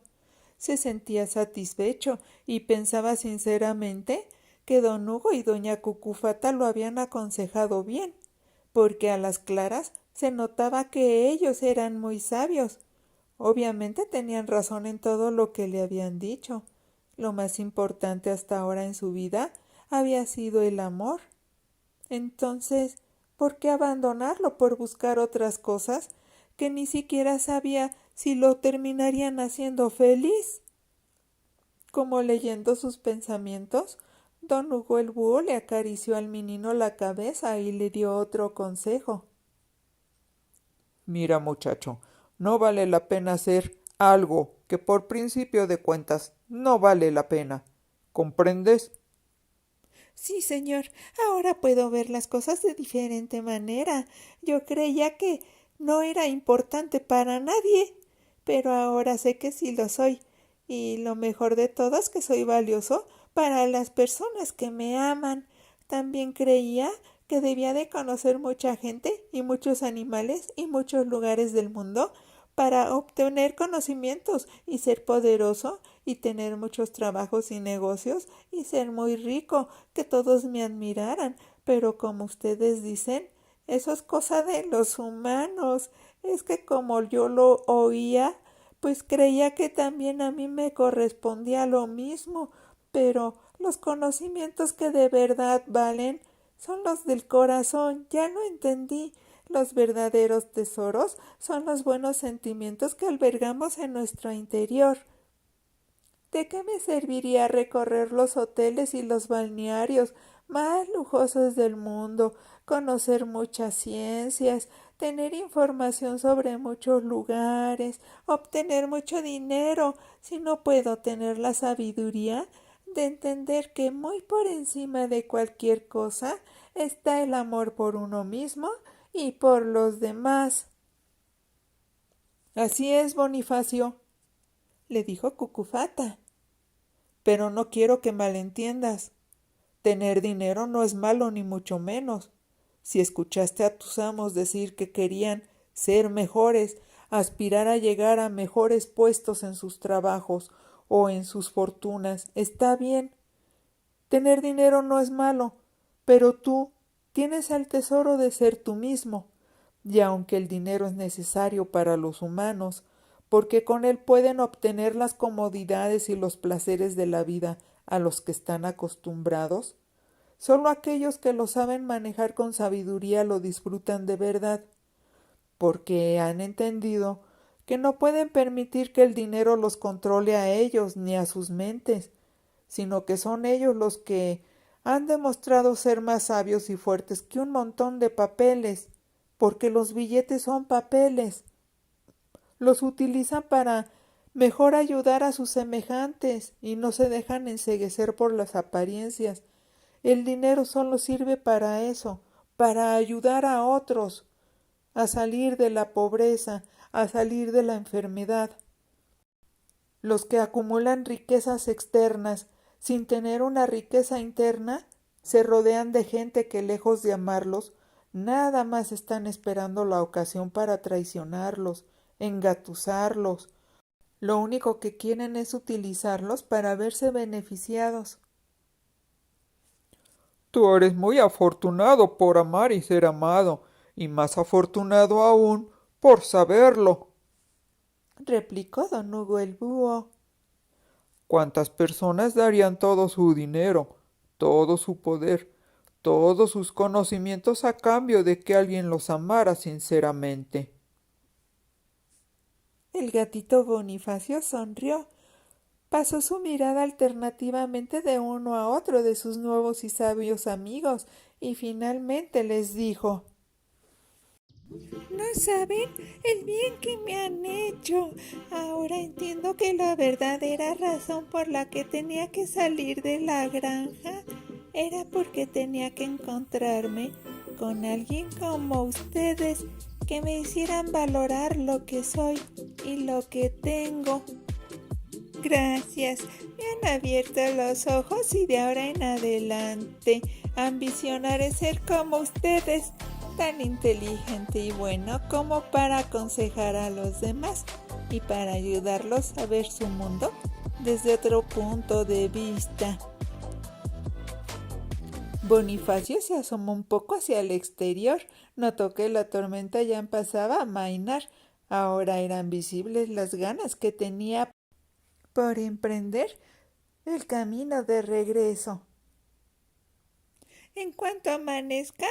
Se sentía satisfecho y pensaba sinceramente que don Hugo y doña Cucufata lo habían aconsejado bien, porque a las claras se notaba que ellos eran muy sabios. Obviamente tenían razón en todo lo que le habían dicho. Lo más importante hasta ahora en su vida había sido el amor. Entonces, ¿por qué abandonarlo por buscar otras cosas que ni siquiera sabía si lo terminarían haciendo feliz? Como leyendo sus pensamientos, don Hugo el búho le acarició al menino la cabeza y le dio otro consejo. Mira, muchacho, no vale la pena hacer algo que por principio de cuentas no vale la pena. ¿Comprendes? Sí, señor, ahora puedo ver las cosas de diferente manera. Yo creía que no era importante para nadie, pero ahora sé que sí lo soy. Y lo mejor de todo es que soy valioso para las personas que me aman. También creía que debía de conocer mucha gente y muchos animales y muchos lugares del mundo para obtener conocimientos y ser poderoso y tener muchos trabajos y negocios y ser muy rico, que todos me admiraran. Pero como ustedes dicen, eso es cosa de los humanos. Es que como yo lo oía, pues creía que también a mí me correspondía lo mismo, pero los conocimientos que de verdad valen son los del corazón. Ya no entendí. Los verdaderos tesoros son los buenos sentimientos que albergamos en nuestro interior. ¿De qué me serviría recorrer los hoteles y los balnearios más lujosos del mundo, conocer muchas ciencias, tener información sobre muchos lugares, obtener mucho dinero, si no puedo tener la sabiduría de entender que muy por encima de cualquier cosa está el amor por uno mismo y por los demás? Así es, Bonifacio, le dijo Cucufata. Pero no quiero que malentiendas. Tener dinero no es malo ni mucho menos. Si escuchaste a tus amos decir que querían ser mejores, aspirar a llegar a mejores puestos en sus trabajos o en sus fortunas, está bien. Tener dinero no es malo, pero tú tienes el tesoro de ser tú mismo. Y aunque el dinero es necesario para los humanos, porque con él pueden obtener las comodidades y los placeres de la vida a los que están acostumbrados, solo aquellos que lo saben manejar con sabiduría lo disfrutan de verdad, porque han entendido que no pueden permitir que el dinero los controle a ellos ni a sus mentes, sino que son ellos los que han demostrado ser más sabios y fuertes que un montón de papeles, porque los billetes son papeles. Los utilizan para mejor ayudar a sus semejantes y no se dejan enceguecer por las apariencias. El dinero solo sirve para eso, para ayudar a otros a salir de la pobreza, a salir de la enfermedad. Los que acumulan riquezas externas sin tener una riqueza interna se rodean de gente que, lejos de amarlos, nada más están esperando la ocasión para traicionarlos, engatusarlos. Lo único que quieren es utilizarlos para verse beneficiados. Tú eres muy afortunado por amar y ser amado, y más afortunado aún por saberlo, replicó don Hugo el búho. ¿Cuántas personas darían todo su dinero, todo su poder, todos sus conocimientos a cambio de que alguien los amara sinceramente? El gatito Bonifacio sonrió. Pasó su mirada alternativamente de uno a otro de sus nuevos y sabios amigos y finalmente les dijo: «No saben el bien que me han hecho. Ahora entiendo que la verdadera razón por la que tenía que salir de la granja era porque tenía que encontrarme con alguien como ustedes que me hicieran valorar lo que soy y lo que tengo. Gracias, me han abierto los ojos y de ahora en adelante ambicionaré ser como ustedes, tan inteligente y bueno como para aconsejar a los demás y para ayudarlos a ver su mundo desde otro punto de vista». Bonifacio se asomó un poco hacia el exterior, notó que la tormenta ya empezaba a amainar. Ahora eran visibles las ganas que tenía por emprender el camino de regreso. «En cuanto amanezca,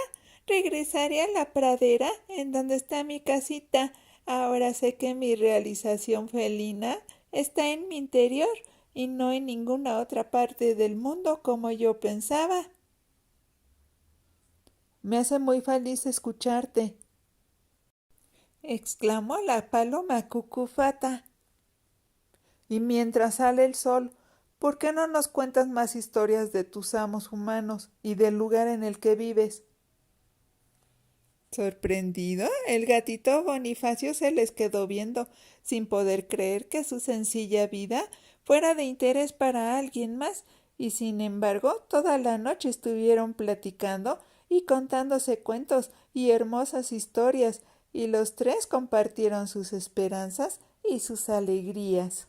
regresaré a la pradera en donde está mi casita. Ahora sé que mi realización felina está en mi interior y no en ninguna otra parte del mundo como yo pensaba». «Me hace muy feliz escucharte», exclamó la paloma Cucufata. «Y mientras sale el sol, ¿por qué no nos cuentas más historias de tus amos humanos y del lugar en el que vives?» Sorprendido, el gatito Bonifacio se les quedó viendo, sin poder creer que su sencilla vida fuera de interés para alguien más, y sin embargo toda la noche estuvieron platicando y contándose cuentos y hermosas historias, y los tres compartieron sus esperanzas y sus alegrías.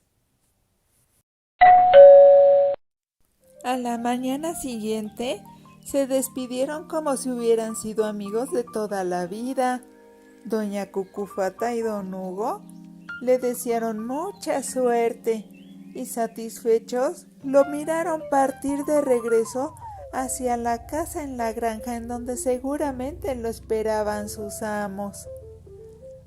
A la mañana siguiente se despidieron como si hubieran sido amigos de toda la vida. Doña Cucufata y don Hugo le desearon mucha suerte y satisfechos lo miraron partir de regreso hacia la casa en la granja en donde seguramente lo esperaban sus amos.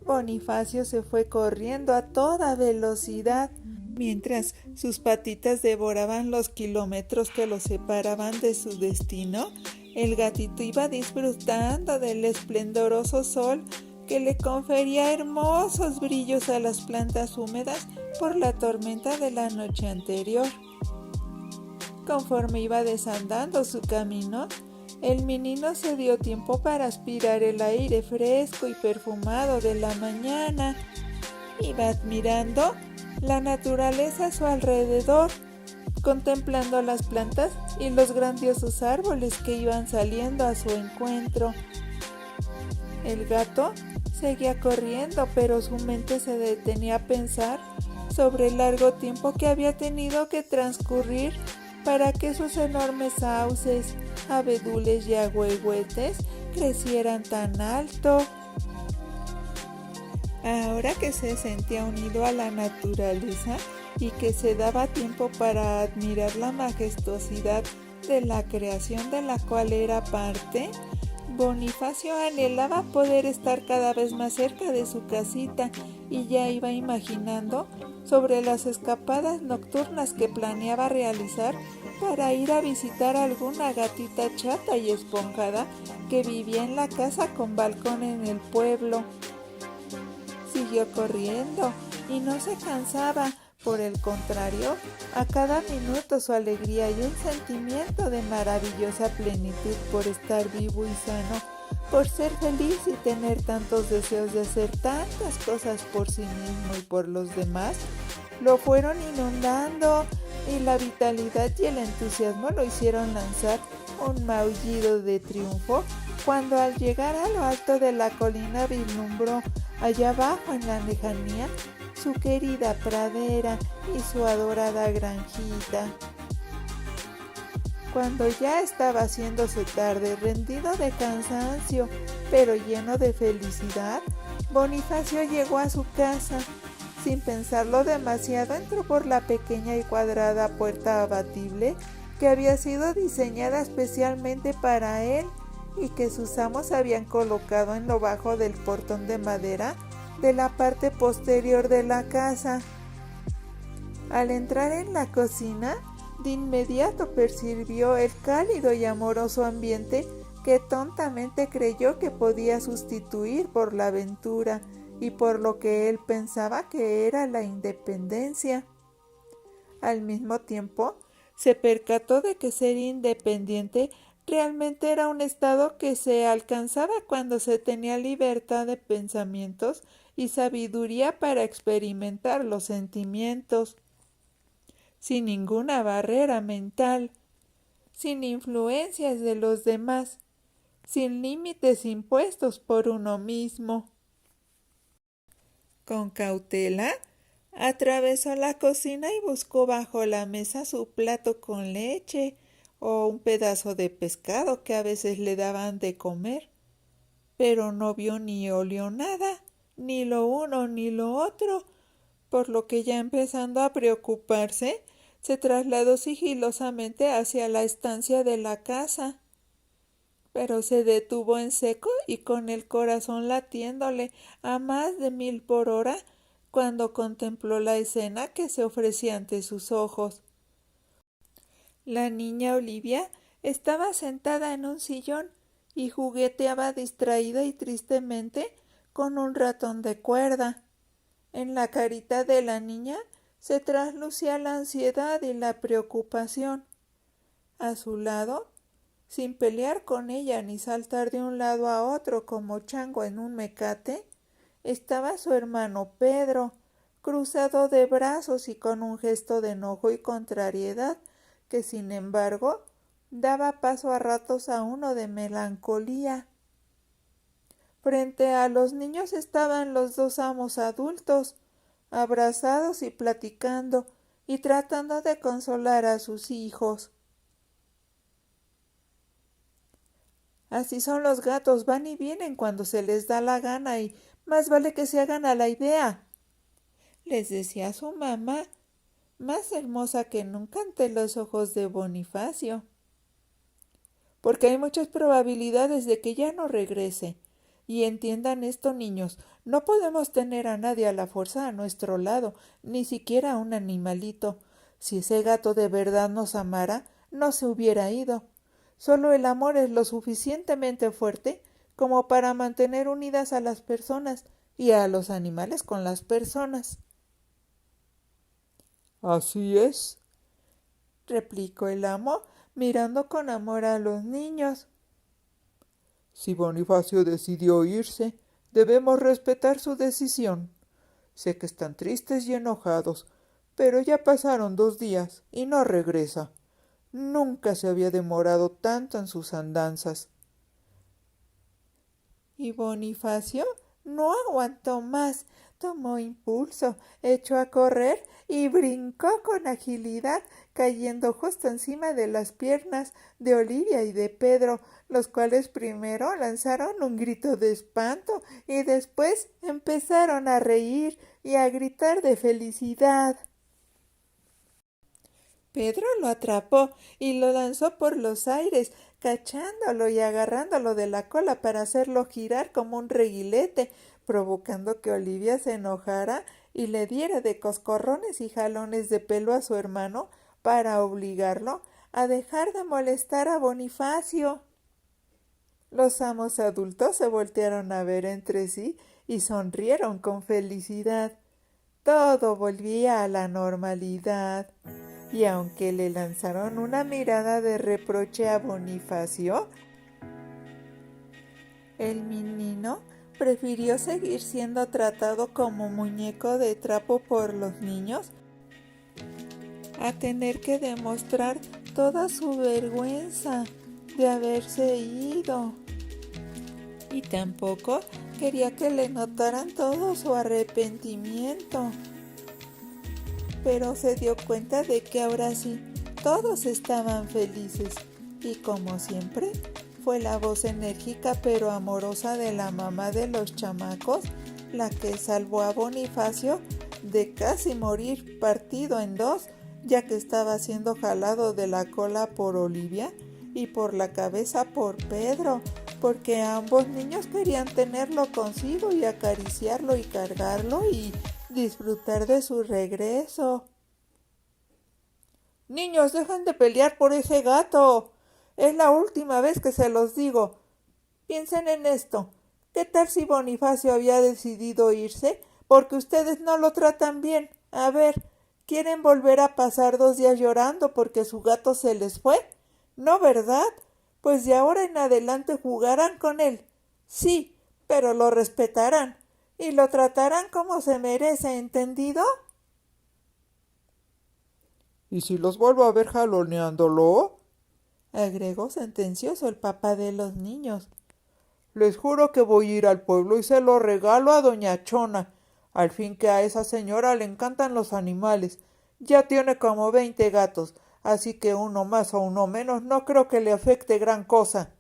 Bonifacio se fue corriendo a toda velocidad, mientras sus patitas devoraban los kilómetros que lo separaban de su destino. El gatito iba disfrutando del esplendoroso sol que le confería hermosos brillos a las plantas húmedas por la tormenta de la noche anterior. Conforme iba desandando su camino, el menino se dio tiempo para aspirar el aire fresco y perfumado de la mañana. Iba admirando la naturaleza a su alrededor, contemplando las plantas y los grandiosos árboles que iban saliendo a su encuentro. El gato seguía corriendo, pero su mente se detenía a pensar sobre el largo tiempo que había tenido que transcurrir para que sus enormes sauces abedules y agüehuetes crecieran tan alto. Ahora que se sentía unido a la naturaleza y que se daba tiempo para admirar la majestuosidad de la creación de la cual era parte, Bonifacio anhelaba poder estar cada vez más cerca de su casita y ya iba imaginando sobre las escapadas nocturnas que planeaba realizar para ir a visitar a alguna gatita chata y esponjada que vivía en la casa con balcón en el pueblo. Siguió corriendo y no se cansaba. Por el contrario, a cada minuto su alegría y un sentimiento de maravillosa plenitud por estar vivo y sano, por ser feliz y tener tantos deseos de hacer tantas cosas por sí mismo y por los demás, lo fueron inundando, y la vitalidad y el entusiasmo lo hicieron lanzar un maullido de triunfo cuando al llegar a lo alto de la colina vislumbró allá abajo en la lejanía su querida pradera y su adorada granjita. Cuando ya estaba haciéndose tarde, rendido de cansancio, pero lleno de felicidad, Bonifacio llegó a su casa. Sin pensarlo demasiado, entró por la pequeña y cuadrada puerta abatible que había sido diseñada especialmente para él y que sus amos habían colocado en lo bajo del portón de madera de la parte posterior de la casa. Al entrar en la cocina, de inmediato percibió el cálido y amoroso ambiente que tontamente creyó que podía sustituir por la aventura y por lo que él pensaba que era la independencia. Al mismo tiempo, se percató de que ser independiente realmente era un estado que se alcanzaba cuando se tenía libertad de pensamientos y sabiduría para experimentar los sentimientos, sin ninguna barrera mental, sin influencias de los demás, sin límites impuestos por uno mismo. Con cautela, atravesó la cocina y buscó bajo la mesa su plato con leche o un pedazo de pescado que a veces le daban de comer, pero no vio ni olió nada, ni lo uno ni lo otro, por lo que ya empezando a preocuparse, se trasladó sigilosamente hacia la estancia de la casa. Pero se detuvo en seco y con el corazón latiéndole a más de 1000 por hora cuando contempló la escena que se ofrecía ante sus ojos. La niña Olivia estaba sentada en un sillón y jugueteaba distraída y tristemente con un ratón de cuerda. En la carita de la niña se traslucía la ansiedad y la preocupación. A su lado, sin pelear con ella ni saltar de un lado a otro como chango en un mecate, estaba su hermano Pedro, cruzado de brazos y con un gesto de enojo y contrariedad que, sin embargo, daba paso a ratos a uno de melancolía. Frente a los niños estaban los dos amos adultos, abrazados y platicando, y tratando de consolar a sus hijos. Así son los gatos, van y vienen cuando se les da la gana y más vale que se hagan a la idea, les decía su mamá, más hermosa que nunca ante los ojos de Bonifacio. Porque hay muchas probabilidades de que ya no regrese. Y entiendan esto, niños, no podemos tener a nadie a la fuerza a nuestro lado, ni siquiera a un animalito. Si ese gato de verdad nos amara, no se hubiera ido. Solo el amor es lo suficientemente fuerte como para mantener unidas a las personas y a los animales con las personas. Así es, replicó el amo, mirando con amor a los niños. Si Bonifacio decidió irse, debemos respetar su decisión. Sé que están tristes y enojados, pero ya pasaron 2 días y no regresa. Nunca se había demorado tanto en sus andanzas. Y Bonifacio no aguantó más, tomó impulso, echó a correr y brincó con agilidad, cayendo justo encima de las piernas de Olivia y de Pedro, los cuales primero lanzaron un grito de espanto y después empezaron a reír y a gritar de felicidad. Pedro lo atrapó y lo lanzó por los aires, cachándolo y agarrándolo de la cola para hacerlo girar como un reguilete, provocando que Olivia se enojara y le diera de coscorrones y jalones de pelo a su hermano para obligarlo a dejar de molestar a Bonifacio. Los amos adultos se voltearon a ver entre sí y sonrieron con felicidad. Todo volvía a la normalidad. Y aunque le lanzaron una mirada de reproche a Bonifacio, el menino prefirió seguir siendo tratado como muñeco de trapo por los niños a tener que demostrar toda su vergüenza de haberse ido. Y tampoco quería que le notaran todo su arrepentimiento. Pero se dio cuenta de que ahora sí, todos estaban felices, y como siempre, fue la voz enérgica pero amorosa de la mamá de los chamacos la que salvó a Bonifacio de casi morir partido en dos, ya que estaba siendo jalado de la cola por Olivia y por la cabeza por Pedro, porque ambos niños querían tenerlo consigo y acariciarlo y cargarlo y disfrutar de su regreso. Niños, dejen de pelear por ese gato. Es la última vez que se los digo. Piensen en esto. ¿Qué tal si Bonifacio había decidido irse? Porque ustedes no lo tratan bien. A ver, ¿quieren volver a pasar 2 días llorando porque su gato se les fue? ¿No, verdad? Pues de ahora en adelante jugarán con él. Sí, pero lo respetarán. Y lo tratarán como se merece, ¿entendido? ¿Y si los vuelvo a ver jaloneándolo? Agregó sentencioso el papá de los niños. Les juro que voy a ir al pueblo y se lo regalo a doña Chona. Al fin que a esa señora le encantan los animales. Ya tiene como 20 gatos, así que uno más o uno menos no creo que le afecte gran cosa.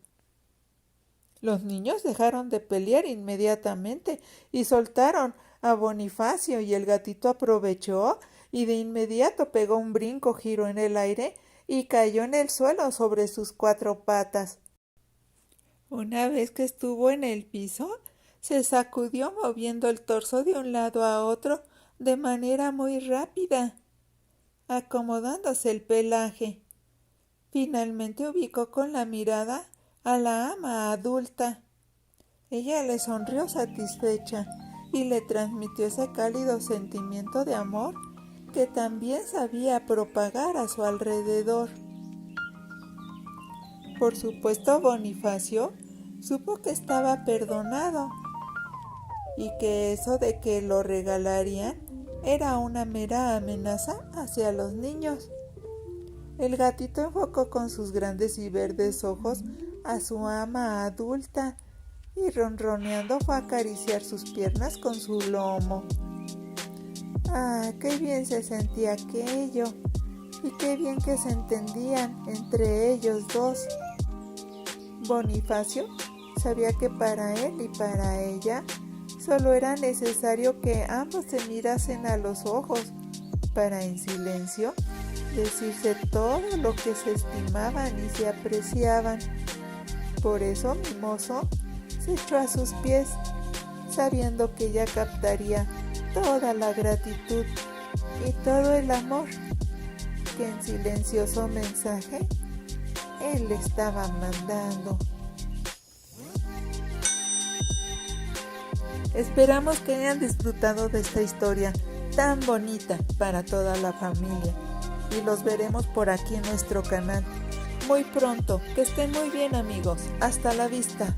Los niños dejaron de pelear inmediatamente y soltaron a Bonifacio, y el gatito aprovechó y de inmediato pegó un brinco, giró en el aire y cayó en el suelo sobre sus 4 patas. Una vez que estuvo en el piso, se sacudió moviendo el torso de un lado a otro de manera muy rápida, acomodándose el pelaje. Finalmente ubicó con la mirada a la ama adulta. Ella le sonrió satisfecha y le transmitió ese cálido sentimiento de amor que también sabía propagar a su alrededor. Por supuesto, Bonifacio supo que estaba perdonado y que eso de que lo regalarían era una mera amenaza hacia los niños. El gatito enfocó con sus grandes y verdes ojos a su ama adulta y ronroneando fue a acariciar sus piernas con su lomo. ¡Ah, qué bien se sentía aquello! Y qué bien que se entendían entre ellos dos. Bonifacio sabía que para él y para ella solo era necesario que ambos se mirasen a los ojos para en silencio decirse todo lo que se estimaban y se apreciaban. Por eso Mimoso se echó a sus pies, sabiendo que ella captaría toda la gratitud y todo el amor que en silencioso mensaje él le estaba mandando. Esperamos que hayan disfrutado de esta historia tan bonita para toda la familia y los veremos por aquí en nuestro canal muy pronto. Que estén muy bien, amigos. Hasta la vista.